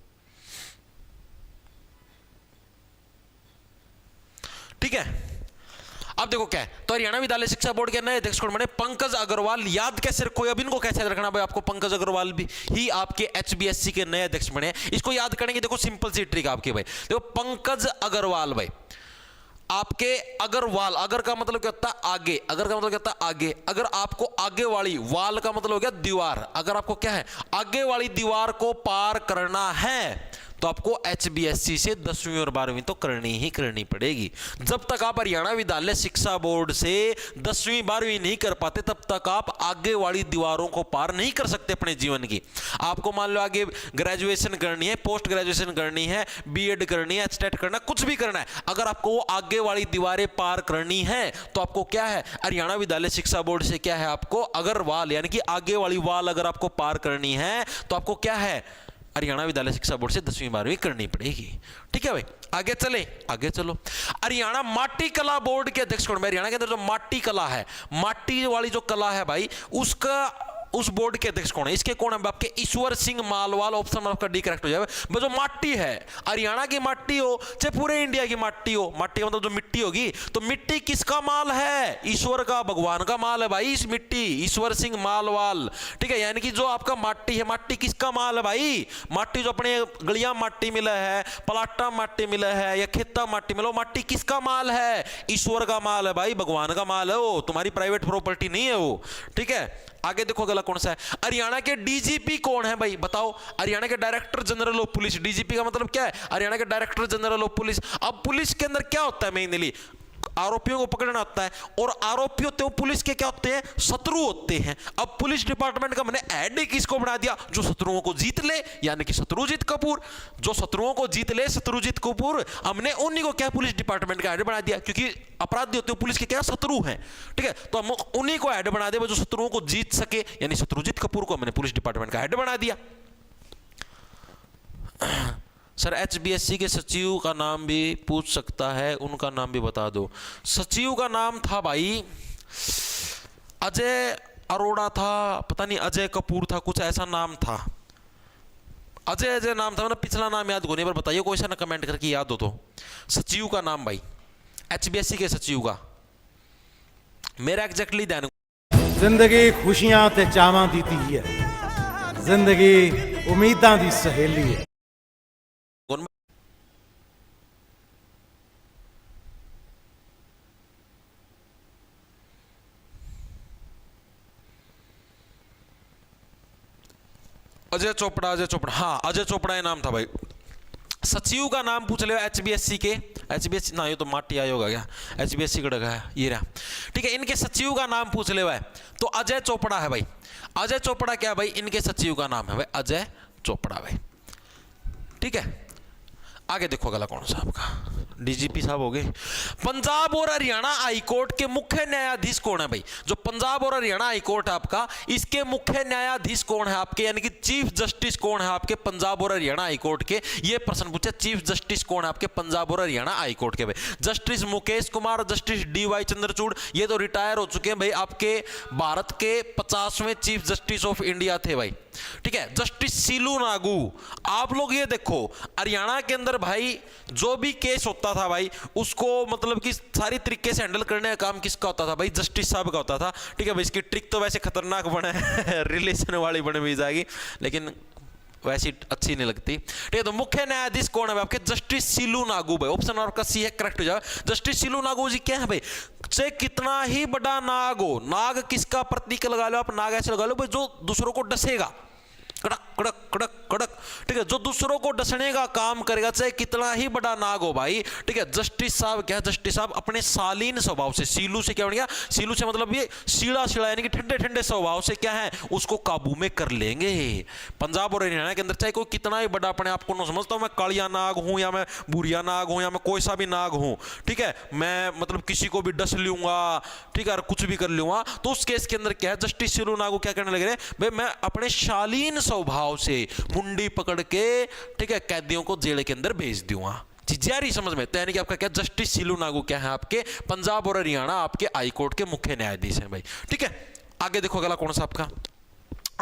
Speaker 1: ठीक है। अब देखो क्या है, तो हरियाणा विद्यालय शिक्षा बोर्ड के नए अध्यक्ष कौन बने? पंकज अग्रवाल। याद कैसे रखोगे अब इनको, कैसे याद रखना भाई आपको? पंकज अग्रवाल भी ही आपके एचबीएससी के नए अध्यक्ष बने। इसको याद करेंगे, देखो सिंपल सी ट्रिक आपकी भाई, देखो पंकज अग्रवाल भाई आपके अग्रवाल, अगर का मतलब क्या होता है? आगे, अगर का मतलब क्या होता है? आगे। अगर आपको आगे वाली, वाल का मतलब हो गया दीवार, अगर आपको क्या है आगे वाली दीवार को पार करना है तो आपको एचबीएससी से 10वीं और 12वीं तो करनी ही करनी पड़ेगी। जब तक आप हरियाणा विद्यालय शिक्षा बोर्ड से 10वीं 12वीं नहीं कर पाते तब तक आप आगे वाली दीवारों को पार नहीं कर सकते अपने जीवन की। आपको मान लो आगे ग्रेजुएशन करनी है, पोस्ट ग्रेजुएशन करनी है, बीएड करनी है, एचटेट करना है, कुछ भी करना है, अगर आपको वो आगे वाली दीवारें पार करनी है तो आपको क्या है हरियाणा विद्यालय शिक्षा बोर्ड से क्या है आपको अग्रवाल यानी कि आगे वाली वाल अगर आपको पार करनी है तो आपको क्या है हरियाणा विद्यालय शिक्षा बोर्ड से 10वीं 12वीं करनी पड़ेगी। ठीक है भाई, आगे चले, आगे चलो। हरियाणा माटी कला बोर्ड के अध्यक्ष कौन? हरियाणा के अंदर जो माटी कला है, माटी वाली जो कला है भाई, उसका उस बोर्ड के अध्यक्ष कौन है? इसके कौन है आपके? ईश्वर सिंह मालवाल। ऑप्शन आपका डी करेक्ट हो जाएगा। जो माटी है, हरियाणा की माटी हो चाहे पूरे इंडिया की माटी हो, माटी मतलब जो मिट्टी होगी, तो मिट्टी किसका माल है? ईश्वर का, भगवान का माल है भाई इस मिट्टी। ईश्वर सिंह मालवाल, ठीक है। यानी कि जो आपका माटी है, माटी किसका माल है भाई? माटी जो अपने गलिया माटी मिला है, पलाटा माटी मिला है या खेता माटी मिला, माटी किसका माल है? ईश्वर का माल है भाई, भगवान का माल है वो, तुम्हारी प्राइवेट प्रॉपर्टी नहीं है वो। ठीक है, आगे देखो अगला कौन सा है? हरियाणा के डीजीपी कौन है भाई बताओ? हरियाणा के director general of police. DGP का मतलब क्या है? हरियाणा के डायरेक्टर जनरल ऑफ पुलिस। अब पुलिस के अंदर क्या होता है मेनली? आरोपियों को पकड़ना होता है, और आरोपी होते हैं पुलिस के क्या होते हैं? शत्रु होते हैं। अब पुलिस डिपार्टमेंट का मैंने हेड किसको बना दिया? जो शत्रुओं को जीत ले, यानी कि शत्रुजीत कपूर। जो शत्रुओं को जीत ले, शत्रुजीत कपूर, हमने उन्हीं को क्या पुलिस डिपार्टमेंट का हेड बना दिया, क्योंकि अपराधी होते हैं पुलिस के क्या शत्रु हैं। ठीक है, तो हम उन्हीं को हेड बना दिया जो शत्रुओं को जीत सके, यानी शत्रुजीत कपूर को हमने पुलिस डिपार्टमेंट का हेड बना दिया। सर एचबीएससी के सचिव का नाम भी पूछ सकता है, उनका नाम भी बता दो। सचिव का नाम था भाई अजय अरोड़ा था, पता नहीं अजय कपूर था, कुछ ऐसा नाम था। अजय अजय नाम था, मतलब पिछला नाम याद होने पर बताइए, कोई सा ना कमेंट करके याद हो तो। सचिव का नाम भाई, एचबीएससी के सचिव का मेरा एग्जैक्टली ध्यान।
Speaker 4: जिंदगी खुशियां ते चावां दी धी है, जिंदगी उम्मीदां दी सहेली है।
Speaker 1: अजय चोपड़ा, अजय चोपड़ा, हाँ अजय चोपड़ा ये नाम था भाई। सचिव का नाम पूछ ले एचबीएससी के, एचबीएससी ना, ये तो माटी आयोग आ गया, एचबीएससी का डगा है ये रहा। ठीक है, इनके सचिव का नाम पूछ ले भाई, तो अजय चोपड़ा है भाई। अजय चोपड़ा क्या भाई? इनके सचिव का नाम है भाई अजय चोपड़ा भाई। ठीक है, आगे देखो अगला कौन सा आपका? डीजीपी साहब हो गए। पंजाब और हरियाणा हाईकोर्ट के मुख्य न्यायाधीश कौन है भाई? जो पंजाब और हरियाणा हाईकोर्ट है आपका, इसके मुख्य न्यायाधीश कौन है आपके, यानी कि चीफ जस्टिस कौन है आपके पंजाब और हरियाणा हाईकोर्ट के? ये प्रश्न पूछा, चीफ जस्टिस कौन है आपके पंजाब और हरियाणा हाईकोर्ट के भाई? Justice Mukesh Kumar, justice D Y Chandrachud, ये तो रिटायर हो चुके हैं भाई, आपके भारत के 50वें चीफ जस्टिस ऑफ इंडिया थे भाई। ठीक है, जस्टिस सीलू नागू। आप लोग ये देखो, हरियाणा के अंदर भाई जो भी केस होता था भाई, उसको मतलब कि सारी तरीके से हैंडल करने का काम किसका होता था भाई? जस्टिस साहब का होता था। ठीक है भाई, इसकी ट्रिक तो वैसे खतरनाक बने रिलेशन वाली बने भी जाएगी, लेकिन वैसी अच्छी नहीं लगती। ठीक है, तो मुख्य न्यायाधीश कौन है भाई आपके? जस्टिस सीलू नागू भाई। ऑप्शन आपका सी है, करेक्ट हो जाए। जस्टिस सीलू नागू जी क्या है भाई? चाहे कितना ही बड़ा नाग हो, नाग किसका प्रतीक लगा लो आप? नाग ऐसे लगा लो भाई जो दूसरों को डसेगा, कड़क कड़क कड़क, ठीक है, जो दूसरों को डसने का काम करेगा चाहे कितना ही बड़ा नाग हो भाई, ठीक है। जस्टिस साहब क्या, जस्टिस साहब अपने शालीन स्वभाव से, सीलू से क्या बन गया, सीलू से मतलब ये सीड़ा सीड़ा यानी कि ठंडे ठंडे स्वभाव से क्या है उसको काबू में कर लेंगे। पंजाब और हरियाणा के अंदर चाहे कोई कितना ही बड़ा अपने आप को न समझता हूं, मैं कालिया नाग हूं या मैं बुरिया नाग हूं या मैं कोई सा भी नाग हूं, ठीक है, मैं मतलब किसी को भी डस लूंगा, ठीक है, और कुछ भी कर लूंगा, तो उस केस के अंदर क्या है जस्टिस सीलू नागू क्या कहने लगे भाई मैं अपने शालीन स्वभाव से मुंडी पकड़ के, ठीक है, कैदियों को जेल के अंदर भेज दूंगा। जारी समझ में, यानी कि आपका क्या जस्टिस सीलू नागू क्या है आपके पंजाब और हरियाणा आपके हाई कोर्ट के मुख्य न्यायाधीश हैं भाई, ठीक है। आगे देखो अगला कौन सा आपका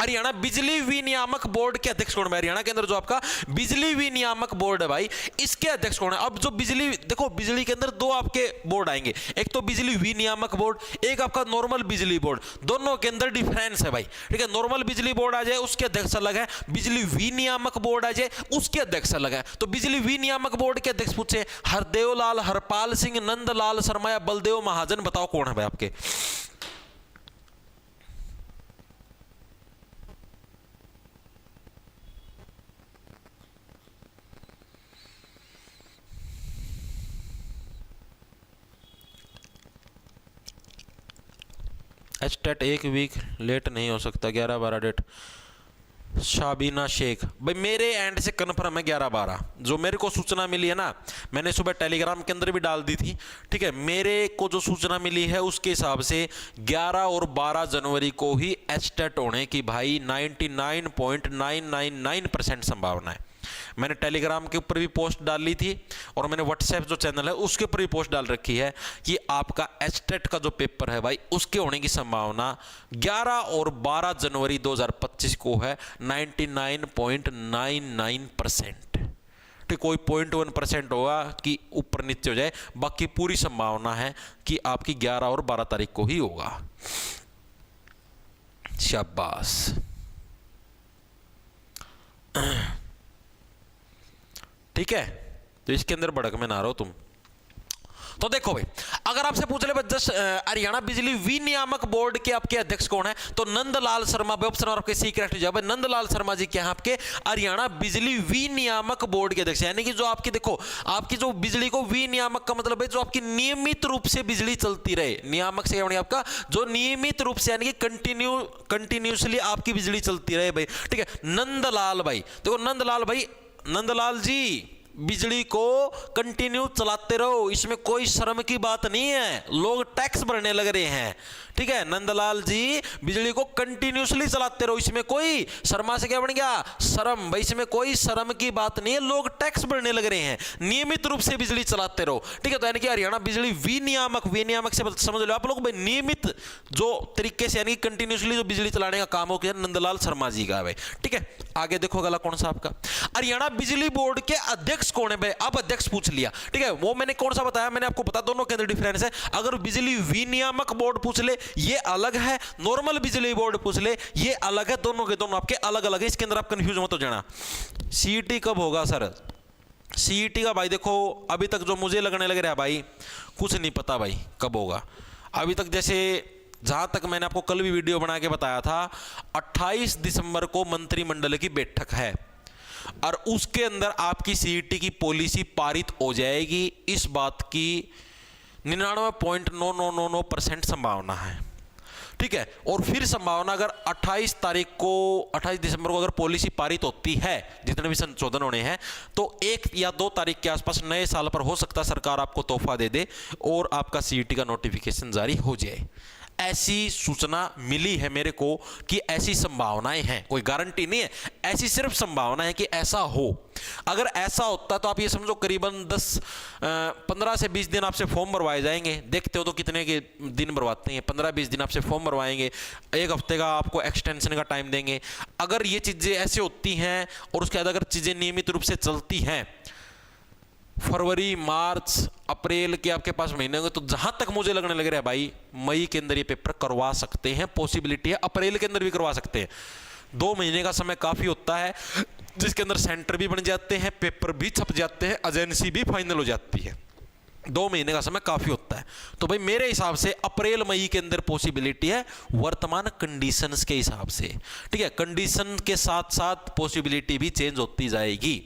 Speaker 1: हरियाणा बिजली विनियामक बोर्ड के अध्यक्ष कौन है? हरियाणा के अंदर जो आपका बिजली विनियामक बोर्ड है भाई इसके अध्यक्ष कौन है? अब जो बिजली, देखो बिजली के अंदर दो आपके बोर्ड आएंगे, एक तो बिजली विनियामक बोर्ड, एक आपका नॉर्मल बिजली बोर्ड, दोनों के अंदर डिफरेंस है भाई, ठीक है। नॉर्मल बिजली बोर्ड आ जाए उसके अध्यक्ष अलग है, बिजली विनियामक बोर्ड आ जाए उसके अध्यक्ष अलग है। तो बिजली विनियामक बोर्ड के अध्यक्ष पूछे हरदेव लाल, हरपाल सिंह, नंदलाल शर्मा या बलदेव महाजन, बताओ कौन है भाई आपके? एस्टेट एक वीक लेट नहीं हो सकता, 11-12 डेट। शाबीना शेख भाई मेरे एंड से कन्फर्म है 11-12, जो मेरे को सूचना मिली है ना, मैंने सुबह टेलीग्राम के अंदर भी डाल दी थी, ठीक है। मेरे को जो सूचना मिली है उसके हिसाब से 11 और 12 जनवरी को ही एस्टेट होने की भाई 99.999% संभावना है। मैंने टेलीग्राम के ऊपर भी पोस्ट डाली थी और मैंने व्हाट्सएप जो चैनल है उसके ऊपर भी पोस्ट डाल रखी है कि आपका एस्टेट का जो पेपर है भाई उसके होने की संभावना 11 और 12 जनवरी 2025 को है 99.99%। ठीक, कोई 0.1% होगा कि ऊपर नीचे हो जाए, बाकी पूरी संभावना है कि आपकी 11 और 12 तारीख को ही होगा। शाबाश। ठीक है, तो इसके अंदर भड़क में ना रहो तुम। तो देखो भाई अगर आपसे पूछ ले हरियाणा बिजली विनियामक बोर्ड के आपके अध्यक्ष कौन है, तो नंदलाल शर्मा भाई, ऑप्शन आपके सीक्रेट जवाब है नंदलाल शर्मा जी क्या है आपके हरियाणा बिजली विनियामक बोर्ड के अध्यक्ष, यानी कि जो आपकी देखो आपकी जो बिजली को विनियामक का मतलब है जो आपकी नियमित रूप से बिजली चलती रहे, नियामक से आपका जो नियमित रूप से यानी कि कंटिन्यूसली आपकी बिजली चलती रहे भाई, ठीक है। नंदलाल भाई देखो, नंदलाल भाई, नंदलाल जी बिजली को कंटिन्यू चलाते रहो, इसमें कोई शर्म की बात नहीं है, लोग टैक्स भरने लग रहे हैं, ठीक है। नंदलाल जी बिजली को कंटिन्यूसली चलाते रहो, इसमें कोई शर्मा से क्या बन गया शर्म, भाई इसमें कोई शर्म की बात नहीं है, लोग टैक्स भरने लग रहे हैं, नियमित रूप से बिजली चलाते रहो, ठीक है। तो यानी कि हरियाणा बिजली विनियामक, विनियामक से समझ लो आप लोग भाई नियमित जो तरीके से यानी कि कंटिन्यूसली जो बिजली चलाने का काम हो गया नंदलाल शर्मा जी का भाई, ठीक है। आगे देखो अगला कौन सा आपका हरियाणा बिजली बोर्ड के अध्यक्ष कौन है भाई, अब अध्यक्ष पूछ लिया, ठीक है। वो मैंने कौन सा बताया, मैंने आपको बता दोनों के अंदर डिफरेंस है। अगर बिजली विनियामक बोर्ड पूछ ले ये अलग है, नॉर्मल बिजली बोर्ड पूछ ले ये अलग है, दोनों के दोनों आपके अलग अलग है, इसके अंदर आप कंफ्यूज मत हो जाना। सीईटी कब होगा सर? सीईटी का भाई देखो अभी तक जो मुझे लगने लग रहा है भाई कुछ नहीं पता भाई कब होगा। अभी तक जैसे जहां तक मैंने आपको कल भी वीडियो बना के बताया था 28 दिसंबर को मंत्रिमंडल की बैठक है और उसके अंदर आपकी सीईटी की पॉलिसी पारित हो जाएगी, इस बात की 99.9999% संभावना है, ठीक है। और फिर संभावना अगर 28 दिसंबर को अगर पॉलिसी पारित होती है, जितने भी संशोधन होने हैं, तो 1 या 2 तारीख के आसपास नए साल पर हो सकता है सरकार आपको तोहफा दे दे और आपका सीईटी का नोटिफिकेशन जारी हो जाए। ऐसी सूचना मिली है मेरे को कि ऐसी संभावनाएं हैं, कोई गारंटी नहीं है, ऐसी सिर्फ संभावना है कि ऐसा हो। अगर ऐसा होता तो आप ये समझो करीबन 15 से 20 दिन आपसे फॉर्म भरवाए जाएंगे, देखते हो तो कितने के दिन भरवाते हैं, 15-20 दिन आपसे फॉर्म भरवाएंगे, 1 हफ्ते का आपको एक्सटेंशन का टाइम देंगे। अगर ये चीज़ें ऐसे होती हैं और उसके बाद अगर चीज़ें नियमित रूप से चलती हैं, फरवरी मार्च अप्रैल के आपके पास महीने होंगे, तो जहां तक मुझे लगने लग रहा है भाई मई के अंदर ये पेपर करवा सकते हैं, पॉसिबिलिटी है अप्रैल के अंदर भी करवा सकते हैं। 2 महीने का समय काफी होता है जिसके अंदर सेंटर भी बन जाते हैं, पेपर भी छप जाते हैं, एजेंसी भी फाइनल हो जाती है। 2 महीने का समय काफी होता है। तो भाई मेरे हिसाब से अप्रैल मई के अंदर पॉसिबिलिटी है, वर्तमान कंडीशंस के हिसाब से, ठीक है। कंडीशन के साथ साथ पॉसिबिलिटी भी चेंज होती जाएगी,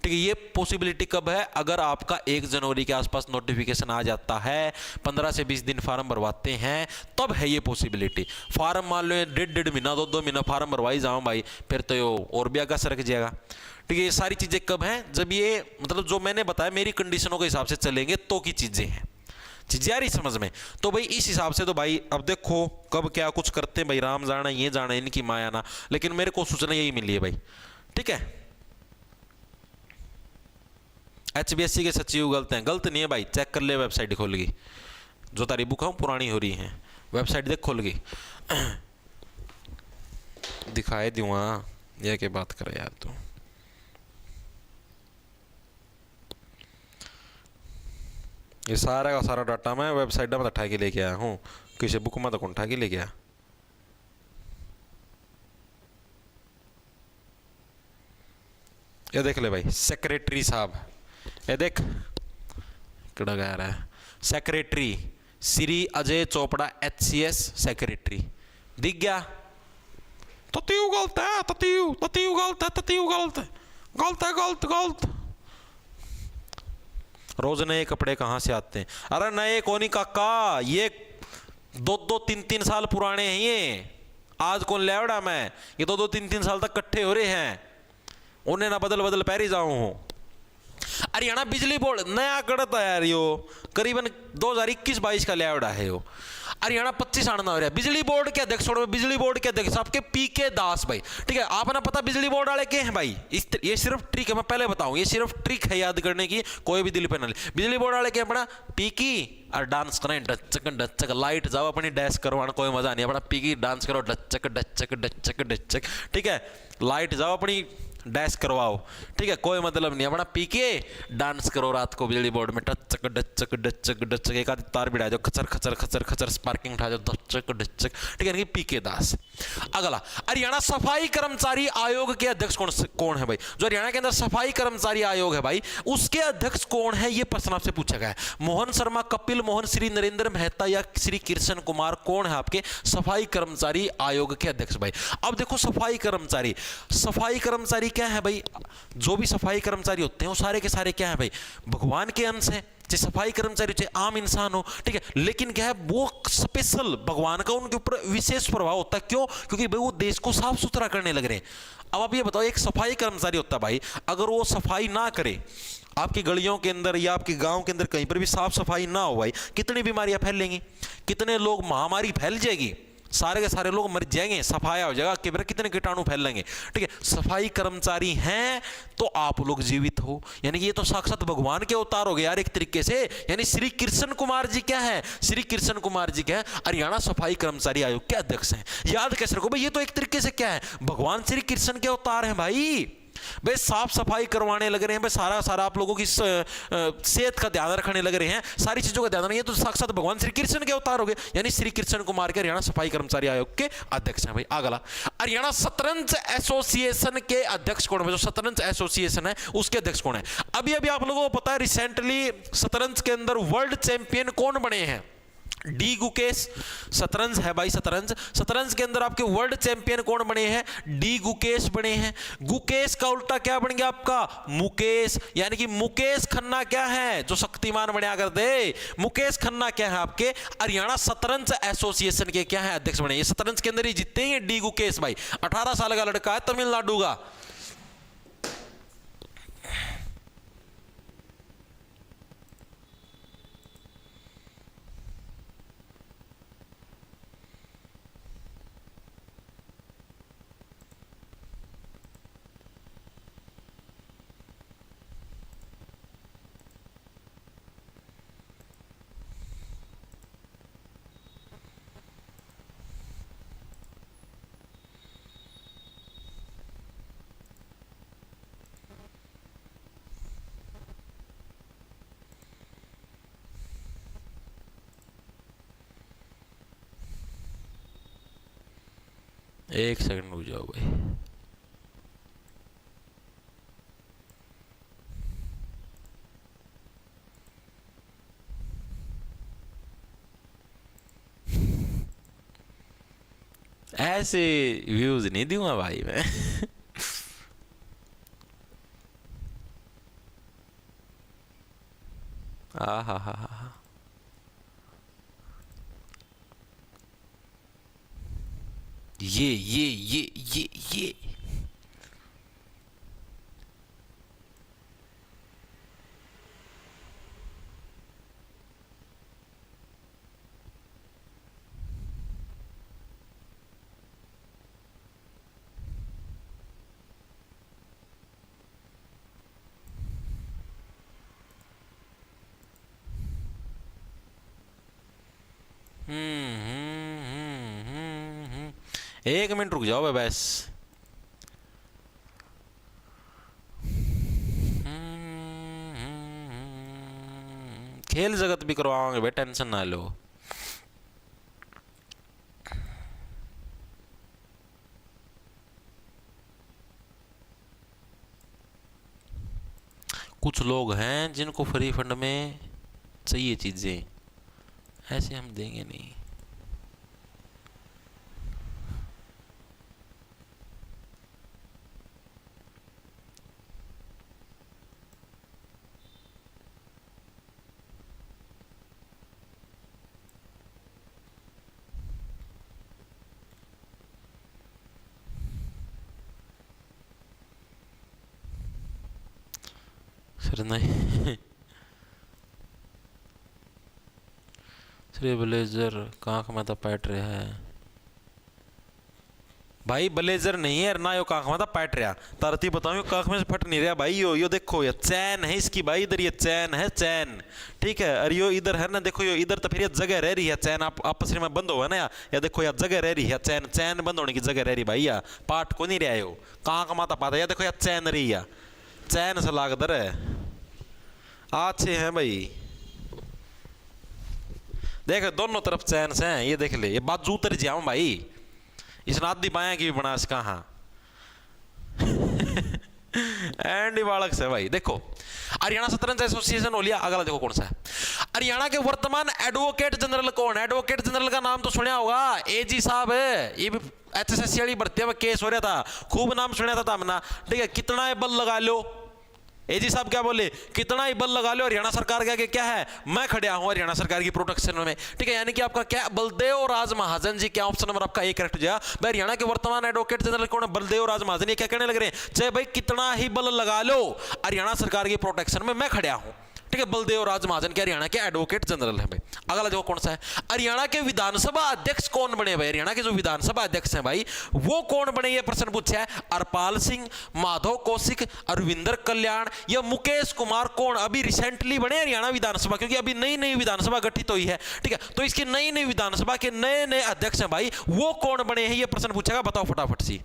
Speaker 1: ठीक है। ये पॉसिबिलिटी कब है? अगर आपका 1 जनवरी के आसपास नोटिफिकेशन आ जाता है, 15 से 20 दिन फार्म भरवाते हैं, तब है ये पॉसिबिलिटी। फार्म मान लो 1.5 महीना 2 महीना फार्म भरवाई जाओ भाई, फिर तो ये और भी आगे सरक जाएगा, ठीक है। ये सारी चीजें कब हैं? जब ये मतलब जो मैंने बताया मेरी कंडीशनों के हिसाब से चलेंगे तो की चीजें हैं। चीजें आ रही समझ में? तो भाई इस हिसाब से तो भाई अब देखो कब क्या कुछ करते हैं भाई, राम जाना ये जाना इनकी माया ना, लेकिन मेरे को सूचना यही मिली है भाई, ठीक है। HBSC के सचिव गलत हैं? गलत नहीं है भाई, चेक कर ले, वेबसाइट खोल गई, जो तारी बुक है पुरानी हो रही है, वेबसाइट देख खोल गई, दिखाए दूंगा, ये क्या बात करे यार तू। ये सारा का सारा डाटा मैं वेबसाइट में उठा के लेके आया हूँ, किसी बुक में तो कौन उठा के लेके आया। ये देख ले भाई, सेक्रेटरी साहब, ये देख कड़ा गा रहा है, secretary Shri Ajay Chopra HCS secretary, दिख गया? ततीव गलत है, ततीव गलत है, ततीव गलत है, गलत। रोज नए कपड़े कहाँ से आते हैं? अरे नए कोनी काका, ये 2-2, 3-3 साल पुराने हैं ये, आज कौन लेवड़ा मैं, ये 2-2, 3-3 साल तक इकट्ठे हो रहे हैं, उन्हें ना बदल पहरी जाऊं हूं। हरियाणा बिजली बोर्ड नया गढ़ता है यार, यो करीबन 2021-22 का लेवड़ा है यो। हरियाणा 25 आना हो रहा है। बिजली बोर्ड के अध्यक्ष, बिजली बोर्ड के अध्यक्ष आपके PK दास भाई, ठीक है। आपने पता बिजली बोर्ड वाले के हैं भाई, ये सिर्फ ट्रिक है, मैं पहले बताऊं, ये सिर्फ ट्रिक है याद करने की, कोई भी दिल पे ना ले। बिजली बोर्ड वाले के अपना PK और डांस करें, डचक लाइट जाओ अपनी डैश करवाना, कोई मजा नहीं, अपना PK डांस करो, डचक, ठीक है। लाइट जाओ अपनी डैश करवाओ, ठीक है, कोई मतलब नहीं, अपना PK डांस करो रात को बिजली बोर्ड में, डचक, एक आधी तार बिड़ा जाओ, खचर स्पार्किंग उठा जाओ, डचक, ठीक है। PK दास। अगला, हरियाणा सफाई कर्मचारी आयोग के अध्यक्ष कौन है भाई? जो हरियाणा के अंदर सफाई कर्मचारी आयोग है भाई, उसके अध्यक्ष कौन है? ये प्रश्न आपसे पूछा गया है। मोहन शर्मा, कपिल मोहन, श्री नरेंद्र मेहता या श्री कृष्ण कुमार, कौन है आपके सफाई कर्मचारी आयोग के अध्यक्ष भाई? अब देखो सफाई कर्मचारी क्या है भाई? जो भी सफाई कर्मचारी होते हैं वो सारे के सारे क्या है भाई? भगवान के अंश हैं, चाहे सफाई कर्मचारी चाहे आम इंसान हो, ठीक है। लेकिन क्या है, वो स्पेशल भगवान का उनके ऊपर विशेष प्रभाव होता है। क्यों? क्योंकि भाई वो देश को साफ सुथरा करने लग रहे हैं। अब आप ये बताओ, एक सफाई कर्मचारी होता है भाई, अगर वो सफाई ना करे, आपकी गलियों के अंदर या आपके गांव के अंदर कहीं पर भी साफ सफाई ना हो भाई, कितनी बीमारियां फैलेंगी, कितने लोग, महामारी फैल जाएगी, सारे के सारे लोग मर जाएंगे, सफाया हो जाएगा, कितने कीटाणु फैलेंगे, ठीक है। सफाई कर्मचारी हैं तो आप लोग जीवित हो, यानी कि ये तो साक्षात भगवान के अवतार हो गए यार एक तरीके से। यानी श्री कृष्ण कुमार जी क्या है? श्री कृष्ण कुमार जी क्या है? हरियाणा सफाई कर्मचारी आयोग के अध्यक्ष हैं। याद कैसे रखो भाई, ये तो एक तरीके से क्या है? भगवान श्री कृष्ण के अवतार हैं भाई। भाई साफ सफाई करवाने लग रहे हैं भाई, सारा आप लोगों की सेहत का ध्यान रखने लग रहे हैं, सारी चीजों का ध्यान रखने, ये तो साक्षात भगवान श्री कृष्ण के अवतार हो गए। यानी श्री कृष्ण कुमार के हरियाणा सफाई कर्मचारी आयोग के अध्यक्ष हैं भाई। अगला, हरियाणा शतरंज एसोसिएशन के अध्यक्ष कौन है? जो शतरंज एसोसिएशन है उसके अध्यक्ष कौन है? अभी आप लोगों को पता है, रिसेंटली शतरंज के अंदर वर्ल्ड चैंपियन कौन बने हैं? डी गुकेश। शतरंज है भाई, शतरंज के अंदर आपके वर्ल्ड चैंपियन कौन बने हैं? डी गुकेश बने हैं। गुकेश का उल्टा क्या बन गया आपका? मुकेश। यानी कि मुकेश खन्ना क्या है? जो शक्तिमान बना कर दे, मुकेश खन्ना क्या है आपके हरियाणा शतरंज एसोसिएशन के क्या है? अध्यक्ष बने। ये शतरंज के अंदर ही जीतते हैं डी गुकेश भाई, 18 साल का लड़का है, तमिलनाडु का। एक सेकंड रुक जाओ भाई। ऐसे व्यूज नहीं दूंगा भाई मैं। हा। ये एक मिनट रुक जाओ बस। खेल जगत भी करवाओगे भाई, टेंशन ना लो। कुछ लोग हैं जिनको फ्री फंड में चाहिए चीजें, ऐसे हम देंगे नहीं। सर नहीं श्री ब्लेजर कांख में तो पैट रहा है भाई। ब्लेजर नहीं है ना, यो कांख में तो पैट रहा। तरती बताऊं, कांख में से फट नहीं रहा भाई। यो देखो, ये चैन है इसकी भाई, इधर ये चैन है, चैन ठीक है। और यो इधर है ना, देखो यो इधर तो फिर ये जगह रह रही है, चैन आप आपस में बंद हुआ ना या देखो या जगह रह रही है, चैन चैन बंद होने की जगह रह रही भाई। या पाट को नहीं रहा यो कांख माता पाता, या देखो या चैन रही है, चैन से लागदर है। अच्छे हैं भाई, देख दोनों तरफ चैन से हैं। ये देख ले, ये बाजू उतर जाऊं भाई, इस नादी बाया की भी बना इसका। हाँ एंड बालक से भाई। देखो हरियाणा शतरंज एसोसिएशन हो लिया, अगला देखो कौन सा है। हरियाणा के वर्तमान एडवोकेट जनरल कौन है? एडवोकेट जनरल का नाम तो सुना होगा, एजी साहब है। ये भी HSSC वाली भर्ती में केस हो रहा था, खूब नाम सुना था हमने, ठीक है। कितना बल लगा लो, एजी साहब क्या बोले, कितना ही बल लगा लो, हरियाणा सरकार के क्या है, मैं खड़ा हूं हरियाणा सरकार की प्रोटेक्शन में, ठीक है। यानी कि आपका क्या, बलदेव राज महाजन जी, क्या ऑप्शन नंबर आपका ए करेक्ट हो जाएगा भाई। हरियाणा के वर्तमान एडवोकेट जनरल कौन है? बलदेव राज महाजन। ये क्या कहने लग रहे हैं, चाहे भाई कितना ही बल लगा लो, हरियाणा सरकार की प्रोटेक्शन में मैं खड़ा हूं, ठीक है। बलदेव राज महाजन के हरियाणा के एडवोकेट जनरल है भाई। अगला देखो कौन सा है। हरियाणा के विधानसभा अध्यक्ष कौन बने भाई? हरियाणा के जो विधानसभा अध्यक्ष हैं भाई, वो कौन बने, ये प्रश्न पूछा है। हरपाल सिंह, माधव कौशिक, अरविंदर कल्याण या मुकेश कुमार, कौन अभी रिसेंटली बने हरियाणा विधानसभा? क्योंकि अभी नई नई विधानसभा गठित हुई है, ठीक है। तो इसकी नई नई विधानसभा के नए नए अध्यक्ष हैं भाई, वो कौन बने हैं, ये प्रश्न पूछेगा, बताओ फटाफट सी।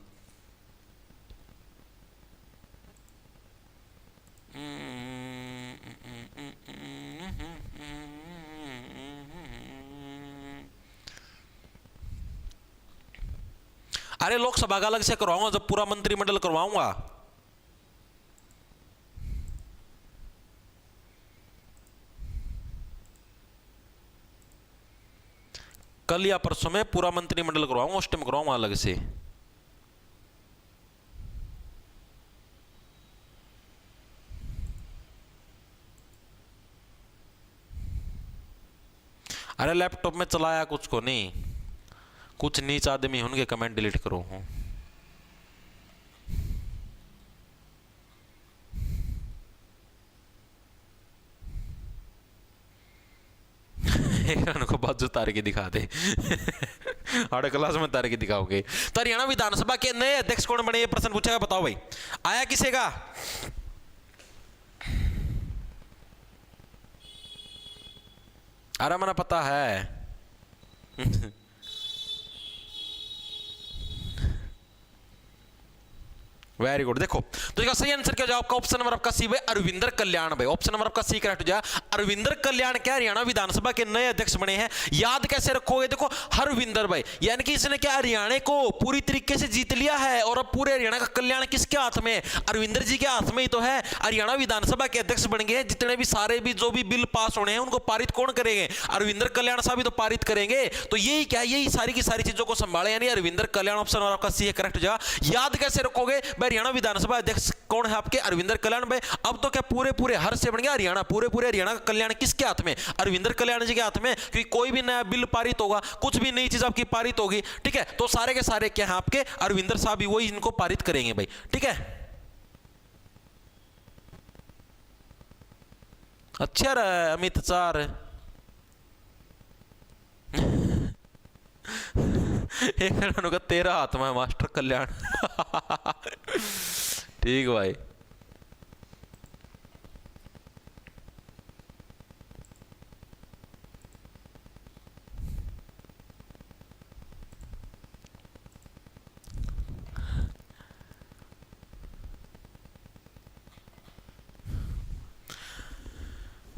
Speaker 1: अरे लोकसभा का अलग से करवाऊंगा जब पूरा मंत्रिमंडल करवाऊंगा। कल या परसों में पूरा मंत्रिमंडल करवाऊंगा, उस टाइम करवाऊंगा अलग से। अरे लैपटॉप में चलाया कुछ को नहीं, कुछ नीच आदमी उनके कमेंट डिलीट करो हूं। उनको बाजू तार के दिखा दे। आठ क्लास में तार के दिखाओगे। तो हरियाणा विधानसभा के नए अध्यक्ष कौन बने, ये प्रश्न पूछेगा, बताओ भाई। आया किसे का? अरे मैंने पता है। Very good. देखो तो इसका सही आंसर क्या हो जाएगा आपका ऑप्शन नंबर आपका सी भाई अरविंदर कल्याण भाई, ऑप्शन नंबर आपका सी करेक्ट हो जाएगा। अरविंदर कल्याण क्या हरियाणा विधानसभा के नए अध्यक्ष बने हैं। याद कैसे रखोगे, देखो हरविंदर भाई यानी कि इसने क्या हरियाणा को पूरी तरीके से जीत लिया है और अब पूरे हरियाणा का कल्याण किसके हाथ में है, अरविंदर जी के हाथ में ही तो है। हरियाणा विधानसभा के अध्यक्ष बन गए, जितने भी सारे भी जो भी बिल पास होने हैं उनको पारित कौन करेंगे, अरविंदर कल्याण साहब ही तो पारित करेंगे। तो यही क्या, यही सारी की सारी चीजों को संभाले यानी अरविंदर कल्याण, ऑप्शन नंबर आपका सी है करेक्ट हो जाएगा। याद कैसे रखोगे, हरियाणा विधानसभा अध्यक्ष कौन है आपके, अरविंदर कल्याण भाई। अब तो क्या पूरे पूरे हर से बन गया हरियाणा, पूरे पूरे हरियाणा का कल्याण किसके हाथ में, अरविंदर कल्याण जी के हाथ में। क्योंकि कोई भी नया बिल पारित होगा, कुछ भी नई चीज आपकी पारित होगी, ठीक है, तो सारे के सारे क्या है आपके अरविंदर साहब ही वही इनको पारित करेंगे भाई, ठीक है। अच्छा रहा अमित चार एक का तेरा हाथ में मास्टर कल्याण ठीक भाई।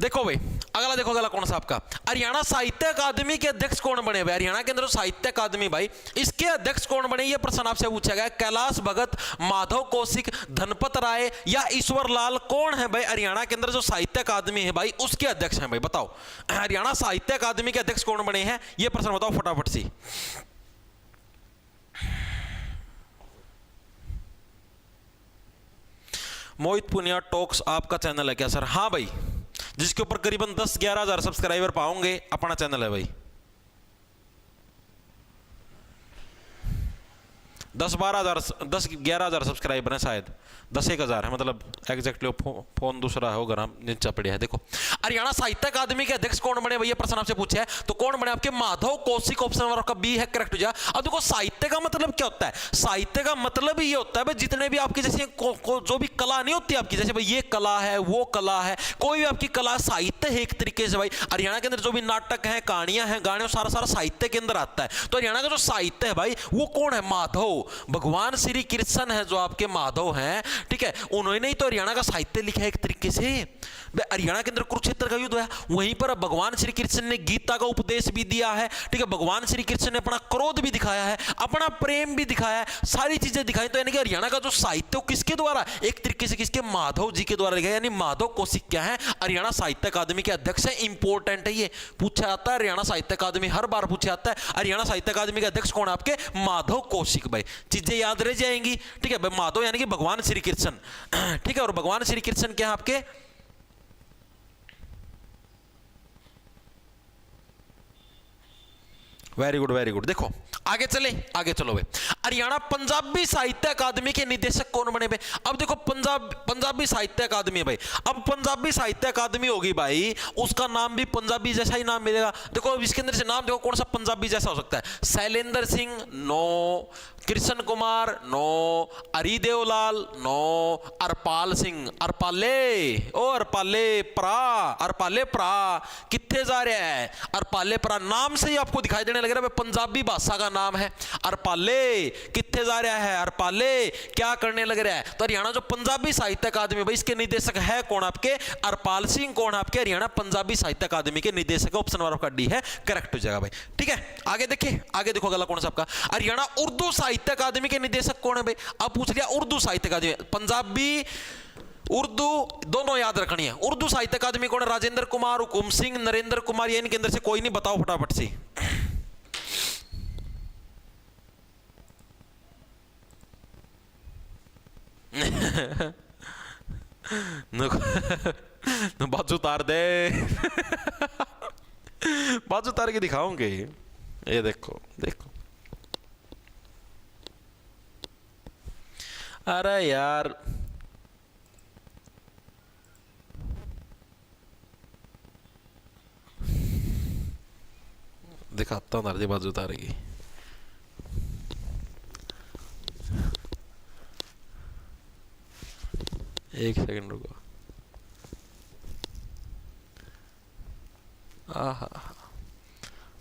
Speaker 1: देखो भाई अगला, देखो अगला कौन सा आपका, हरियाणा साहित्य अकादमी के अध्यक्ष कौन बने भाई, हरियाणा के अंदर साहित्य अकादमी भाई इसके अध्यक्ष कौन बने, ये प्रश्न आपसे पूछा गया। कैलाश भगत, माधव कौशिक, धनपत राय या ईश्वर लाल, कौन है भाई हरियाणा के अंदर जो साहित्य अकादमी है भाई उसके अध्यक्ष हैं भाई, बताओ हरियाणा साहित्य अकादमी के अध्यक्ष कौन बने हैं, ये प्रश्न बताओ फटाफट से। मोहित पुनिया टॉक्स आपका चैनल है क्या सर? हाँ भाई, जिसके ऊपर करीबन 10-11 हजार सब्सक्राइबर पाओगे, अपना चैनल है भाई। 10-12 हजार 10-11 हजार सब्सक्राइबर है शायद, 10-1 हजार है, मतलब एग्जैक्टली फोन दूसरा होगा ना नीचा पड़िया है। देखो हरियाणा साहित्य अकादमी के अध्यक्ष कौन बने भैया, प्रश्न आपसे पूछा है तो कौन बने आपके माधव कौशिक, ऑप्शन नंबर आपका बी है करेक्ट हो जाए। अब देखो साहित्य का मतलब क्या होता है, साहित्य का मतलब ये होता है भाई जितने भी आपकी जैसे जो भी कला नहीं होती आपकी, जैसे भाई ये कला है वो कला है, कोई भी आपकी कला साहित्य है एक तरीके से भाई। हरियाणा के अंदर जो भी नाटक है, कहानियां हैं, गाने, सारा सारा साहित्य के अंदर आता है। तो हरियाणा का जो साहित्य है भाई वो कौन है, माधव, भगवान श्री कृष्ण है जो आपके माधव हैं, ठीक है, उन्होंने ही तो हरियाणा का साहित्य लिखा है एक तरीके से। हरियाणा के अंदर कुरुक्षेत्र का युद्ध है, वहीं पर भगवान श्री कृष्ण ने गीता का उपदेश भी दिया है, ठीक है, भगवान श्री कृष्ण ने अपना क्रोध भी दिखाया है, अपना प्रेम भी दिखाया है, सारी चीजें दिखाई। तो यानी कि हरियाणा का जो साहित्य किसके द्वारा, एक तरीके से किसके, माधव जी के द्वारा लिखा है। यानी माधव कौशिक क्या है, हरियाणा साहित्य अकादमी के अध्यक्ष है। इंपॉर्टेंट है, ये पूछा जाता है हरियाणा साहित्य अकादमी, हर बार पूछा जाता है हरियाणा साहित्य अकादमी के अध्यक्ष कौन है आपके, माधव कौशिक भाई। चीजें याद रह जाएंगी, ठीक है भाई। माधव यानी कि भगवान श्री कृष्ण, ठीक है, और भगवान श्री कृष्ण क्या है आपके, वेरी गुड वेरी गुड। देखो आगे चले, आगे चलो भाई। हरियाणा पंजाबी साहित्य अकादमी के निदेशक कौन बने भाई? अब देखो पंजाबी साहित्य अकादमी है भाई। अब पंजाबी साहित्य अकादमी होगी भाई, उसका नाम भी पंजाबी जैसा ही नाम मिलेगा। देखो इसके अंदर से नाम देखो कौन सा पंजाबी जैसा हो सकता है, शैलेंद्र सिंह नो, कृष्ण कुमार नो, हरिदेव लाल नो, अरपाल सिंह, अरपाले ओ अरपाले प्रा, अरपाले प्रा कितने जा रहा है, अरपाले प्रा नाम से ही आपको दिखाई देने लग रहा है पंजाबी भाषा का नाम है। अरपाले कितने जा रहा है, अरपाले क्या करने लग रहा है। तो हरियाणा जो पंजाबी साहित्य अकादमी भाई इसके निदेशक है कौन आपके, अरपाल सिंह कौन आपके हरियाणा पंजाबी साहित्य अकादमी के निदेशक, ऑप्शन नंबर आपका डी है करेक्ट हो जाएगा भाई, ठीक है। आगे देखिए, आगे देखो अगला कौन सा आपका, हरियाणा उर्दू साहित्य अकादमी के निदेशक कौन है भाई? अब पूछ लिया उर्दू साहित्य अकादमी, पंजाबी उर्दू दोनों याद रखनी है। उर्दू साहित्य अकादमी कौन है, राजेंद्र कुमार, हुकुम सिंह, नरेंद्र कुमार, या इनके अंदर से कोई नहीं, बताओ फटाफट से। बाजू उतार दे बाजू उतार के दिखाऊंगे, ये देखो देखो, अरे यार दिखाता हूँ नारजी बाजू उतारेगी। एक सेकंड रुको, आहा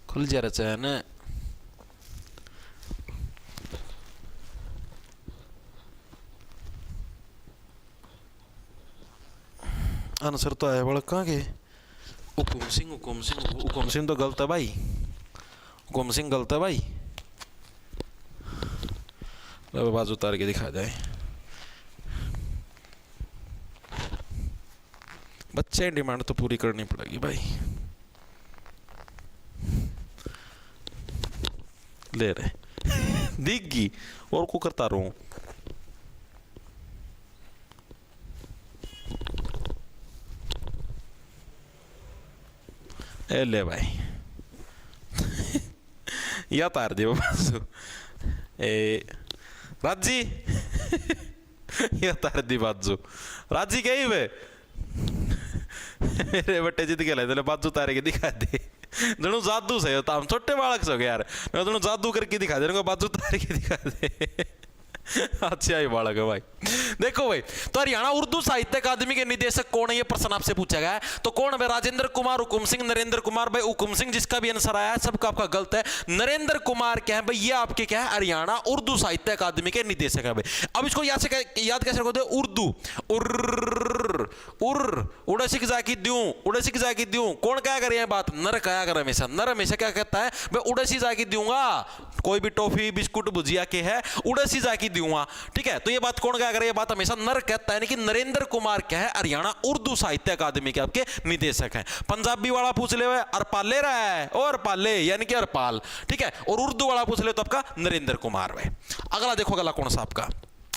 Speaker 1: खुल जा रहा है ना। आंसर तो है बड़ा कहाँ के हुकुम सिंह तो गलत है भाई, हुकुम सिंह गलत है भाई। अब बाजू उतार के दिखा जाए, बच्चे डिमांड तो पूरी करनी पड़ेगी भाई। ले रहे दिखगी और को करता रहूं। ए ले भाई या तार दे बाजू ए राजी या तार दी बाजू राजी कही वे मेरे बट्टे जित के लाए बाजू तारे के दिखा दे जणू जादू से होता, हम छोटे बालक सो यार, मैं जणू जादू करके दिखा दे, बाजू तारे के दिखा दे। अच्छा ही बालक है भाई। देखो भाई, तो हरियाणा उर्दू साहित्य अकादमी के निदेशक कौन है, ये प्रश्न आपसे पूछा गया है। तो कौन है? राजेंद्र कुमार, हुकुम सिंह, नरेंद्र कुमार। भाई हुकुम सिंह जिसका भी आंसर आया है सबका आपका गलत है। नरेंद्र कुमार क्या है भाई, ये आपके क्या है, हरियाणा उर्दू साहित्य अकादमी के निदेशक है भाई। अब इसको याद कैसे रखोगे? उर्दू उड़सिक जाकी दूं। कौन क्या करे बात? नर क्या कर हमेशा, नर हमेशा क्या कहता है भाई, उड़सी जाकी दूंगा। कोई भी टॉफी बिस्कुट भुजिया के है, उड़सी जाकी दूंगा, ठीक है। तो ये बात कौन क्या करे? ये बात हमेशा नर कहता है, यानी कि नरेंद्र कुमार क्या है, हरियाणा उर्दू साहित्य अकादमी के आपके निदेशक हैं। पंजाबी वाला पूछ ले अरपाले रहा है, और अरपाले यानी कि अरपाल, ठीक है। और उर्दू वाला पूछ ले तो आपका नरेंद्र कुमार भाई। अगला देखो, अगला कौन सा आपका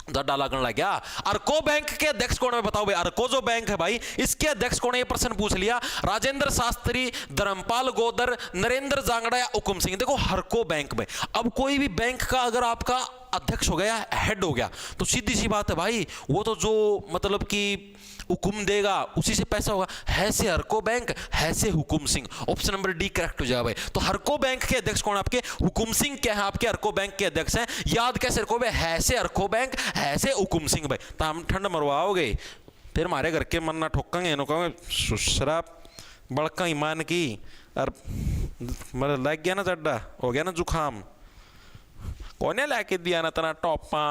Speaker 1: ज्यादा लगन लग गया। अर्को बैंक के अध्यक्ष कौन है बताओ भाई। अर्को जो बैंक है भाई, इसके अध्यक्ष कौन है? ये प्रश्न पूछ लिया। राजेंद्र शास्त्री, धर्मपाल गोदर, नरेंद्र जांगड़ा या हुकुम सिंह। देखो हरको बैंक में, अब कोई भी बैंक का अगर आपका अध्यक्ष हो गया, हेड हो गया, तो सीधी सी बात है भाई, वो तो जो मतलब कि हुकुम देगा उसी से पैसा होगा। है से हरको बैंक, है से Hukum Singh. Option number D correct हो जाए भाई। तो हरको बैंक के अध्यक्ष कौन? आपके हुकुम सिंह क्या है, आपके हरको बैंक के अध्यक्ष हैं। याद कैसे रखो भाई? है से हरको बैंक, है से हुकुम सिंह भाई। तो हम ठंड मरवाओगे फिर हमारे घर के मन ना ठोकेंगे, इन्हों कहोगे सुसरा बड़का ईमान की, और मतलब लग गया ना चड्डा, हो गया ना जुखाम, कोने लेके दिया ना तना टॉपा,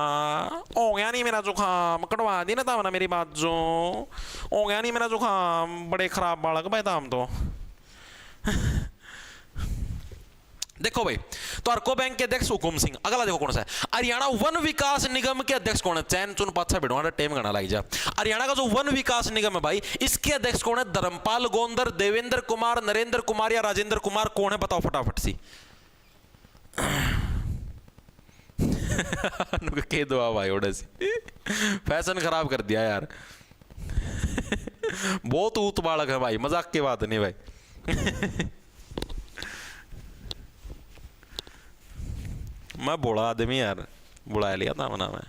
Speaker 1: हो गया नहीं मेरा जुखाम, कटवा दी ना था ना मेरी बाजू, हो गया नहीं मेरा जुखाम। बड़े खराब बालक भाई था हम तो। देखो भाई, तो अर्को बैंक के अध्यक्ष हुकुम सिंह। अगला देखो कौन सा है, हरियाणा वन विकास निगम के अध्यक्ष कौन है? चैन चुन पाछा बिठवा टेम गाना लग जा। हरियाणा का जो वन विकास निगम है भाई, इसके अध्यक्ष कौन है? धर्मपाल गोंदर, देवेंद्र कुमार, नरेंद्र कुमार या राजेंद्र कुमार? कौन है बताओ फटाफट सी। के दो भाई ओडे सी फैशन खराब कर दिया यार। बहुत ऊत बालक है भाई, मजाक की बात नहीं भाई। मैं बोला आदमी यार, बुला लिया था मना मैं।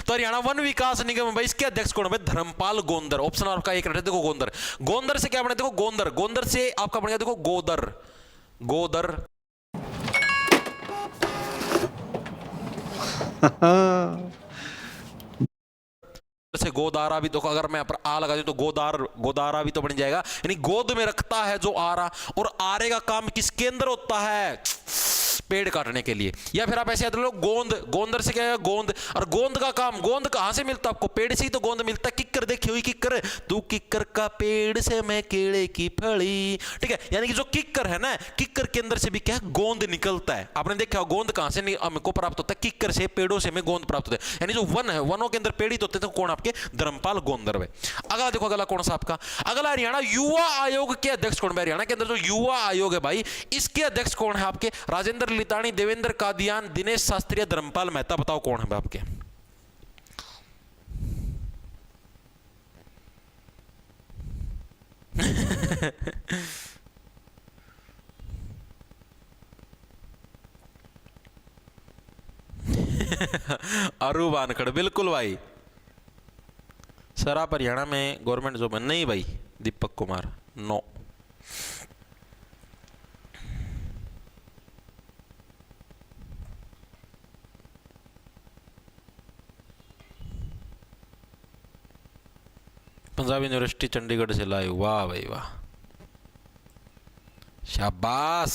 Speaker 1: तो हरियाणा वन विकास निगम भाई, इसके अध्यक्ष कौन है? धर्मपाल गोंदर। ऑप्शन आपका एक रहे, देखो गोंदर। गोंदर से क्या बने? देखो गोंदर, गोंदर से आपका बनेगा देखो गोदर, गोदर से गोदारा भी, तो अगर मैं पर आ लगा दूं तो गोदारा भी तो बन जाएगा। यानी गोद में रखता है जो आरा, और आरे का काम किसके अंदर होता है? पेड़ काटने के लिए। या फिर आप ऐसे याद लो गोंद, गोंदर से क्या है? गोंद। और गोंद का काम, गोंद कहां से मिलता है आपको? पेड़ से ही तो गोंद मिलता है। किक्कर देखी हुई किक्कर, तू किक्कर का पेड़ से मैं केले की फली, ठीक है। यानी कि जो किक्कर है ना, किक्कर के अंदर से भी क्या है? गोंद निकलता है। आपने देखा गोंद कहां से हमको प्राप्त होता है? किक्कर से, पेड़ों से हमें गोंद प्राप्त होता है। यानी जो वन है, वनों के अंदर पेड़ ही तो होते हैं। तो कौन आपके? धर्मपाल गोंदर में। अगला देखो, अगला कौन सा आपका? अगला हरियाणा युवा आयोग के अध्यक्ष कौन है? हरियाणा के अंदर जो युवा आयोग है भाई, इसके अध्यक्ष कौन है आपके? राजेंद्र लितानी, देवेंद्र कादियान, दिनेश शास्त्री, धर्मपाल मेहता। बताओ कौन है आपके? अरू वानखड़, बिल्कुल भाई। सर आप हरियाणा में गवर्नमेंट जॉब है? नहीं भाई, दीपक कुमार, नो। पंजाब यूनिवर्सिटी चंडीगढ़ से लाए। वाह भाई वाह, शाबाश।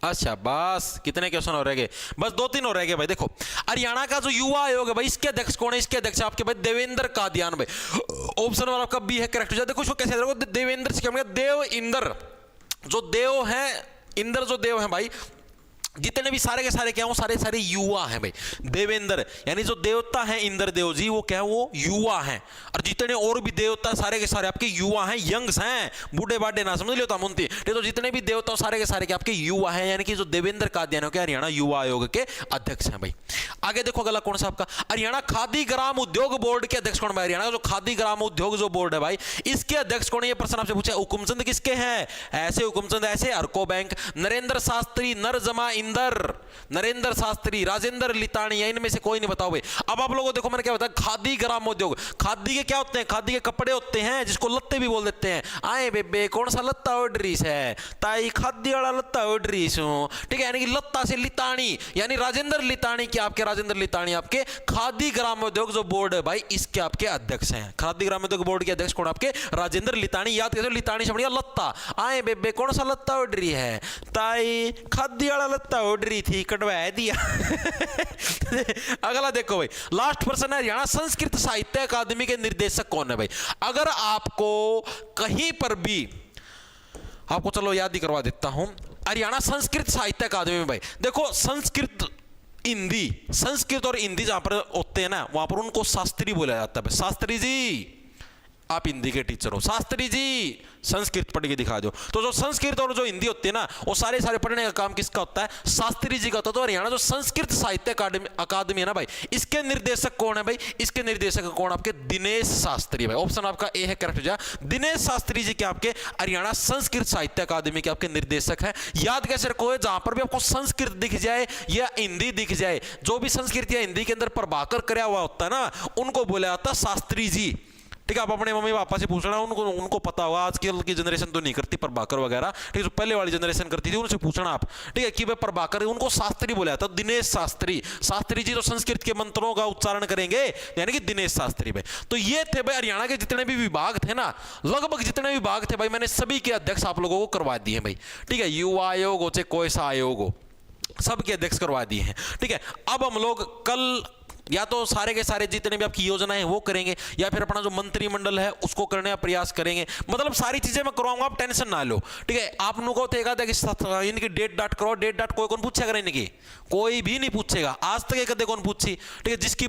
Speaker 1: अच्छा बस कितने क्वेश्चन हो रह गए? बस 2-3 हो रह गए भाई। देखो हरियाणा का जो युवा आयोग है भाई, इसके अध्यक्ष कौन है? इसके अध्यक्ष आपके भाई देवेंद्र कादियान भाई। ऑप्शन वाला आपका बी है करेक्ट हो जाए। देखो इसको कैसे देखो, देवेंद्र से क्या मतलब देव इंद्र, जो देव है इंद्र, जो देव है भाई, जितने भी सारे के सारे क्या हो, सारे सारे युवा हैं भाई। देवेंद्र यानी जो देवता है इंद्र देव जी, वो क्या है, वो युवा हैं। और जितने और भी देवता सारे के सारे आपके युवा हैं, यंग्स हैं, बूढ़े बाढ़े ना समझ लियो तामुंती। तो जितने भी देवता सारे के सारे के आपके युवा हैं, यानी कि जो देवेंद्र कादियान के हरियाणा युवा आयोग के अध्यक्ष हैं भाई। आगे देखो अगला कौन सा आपका, हरियाणा खादी ग्राम उद्योग बोर्ड के अध्यक्ष कौन भाई? हरियाणा जो खादी ग्राम उद्योग जो बोर्ड है भाई, इसके अध्यक्ष कौन है? ये प्रश्न आपसे पूछा। हुकुमचंद किसके हैं? ऐसे हुकुमचंद ऐसे, हरको बैंक, नरेंद्र शास्त्री, नरजमा इंदर, नरेंद्र शास्त्री, राजेंद्र लितानी, या इनमें से कोई नहीं बताओ भाई। अब आप लोगों को देखो मैंने क्या बताया, खादी ग्राम उद्योग। खादी के क्या होते हैं? खादी के कपड़े होते हैं, जिसको लत्ते भी बोल देते हैं। आए बेबे कौन सा लत्ता ओढ़ रही है? ताई खादी वाला लत्ता ओढ़ रही हूं, ठीक है। यानी कि लत्ता से लितानी, यानी राजेंद्र लितानी के आपके, राजेंद्र लितानी आपके खादी ग्राम उद्योग जो बोर्ड है भाई, इसके आपके अध्यक्ष हैं। खादी ग्राम उद्योग बोर्ड के अध्यक्ष कौन? आपके राजेंद्र लितानी। याद करो लितानी से बढ़िया लत्ता। आए बेबे कौन सा लत्ता ओढ़ रही है? ताई खादी वाला लत्ता ओढ़ रही थी, कटवा दिया। अगला देखो भाई, लास्ट प्रश्न है, हरियाणा संस्कृत साहित्य अकादमी के निर्देशक कौन है भाई? अगर आपको कहीं पर भी, आपको चलो याद ही करवा देता हूं, हरियाणा संस्कृत साहित्य अकादमी में भाई देखो, संस्कृत हिंदी, संस्कृत और हिंदी जहां पर होते हैं ना, वहां पर उनको शास्त्री बोला जाता है। शास्त्री जी, आप हिंदी के टीचर हो, शास्त्री जी संस्कृत पढ़ के दिखा दो। तो जो संस्कृत और जो हिंदी होती है ना, वो सारे सारे पढ़ने का काम किसका होता है? शास्त्री जी का होता है। तो हरियाणा जो संस्कृत साहित्य अकादमी है ना भाई, इसके निर्देशक कौन है भाई? इसके निर्देशक कौन? आपके दिनेश शास्त्री भाई। ऑप्शन आपका ए है करेक्ट हो जाए। दिनेश शास्त्री जी के आपके हरियाणा संस्कृत साहित्य अकादमी के आपके निर्देशक है। याद कैसे रखो, जहां पर भी आपको संस्कृत दिख जाए या हिंदी दिख जाए, जो भी संस्कृत या हिंदी के अंदर प्रभाकर कराया हुआ होता है ना, उनको बोला जाता है शास्त्री जी। ठीक है, आप अपने मम्मी पापा से पूछना, उनको पता होगा। आजकल की जनरेशन तो नहीं करती प्रभाकर वगैरह, ठीक है, जो पहले वाली जनरेशन करती थी, उनसे पूछना आप, ठीक है, कि भाई प्रभाकर, उनको शास्त्री बोला जाता। दिनेश शास्त्री, शास्त्री जी तो संस्कृत के मंत्रों का उच्चारण करेंगे, यानी कि दिनेश शास्त्री भाई। तो ये थे भाई हरियाणा के जितने भी विभाग थे ना, लगभग जितने भी विभाग थे भाई, मैंने सभी के अध्यक्ष आप लोगों को करवा दिए भाई। ठीक है, युवा आयोग हो चाहे कोई सा आयोग हो, सबके अध्यक्ष करवा दिए हैं। ठीक है, अब हम लोग कल या तो सारे के सारे जितने भी आपकी योजनाएं हैं वो करेंगे, या फिर अपना जो मंत्रिमंडल है उसको करने का प्रयास करेंगे। मतलब सारी चीजें मैं करवाऊंगा, आप टेंशन ना लो। ठीक है, आप लोगों को तो इनकी डेट डाट करो, डेट डाट कोई कौन पूछेगा? इनकी कोई भी नहीं पूछेगा, आज तक कदे कौन पूछी। ठीक है, जिसकी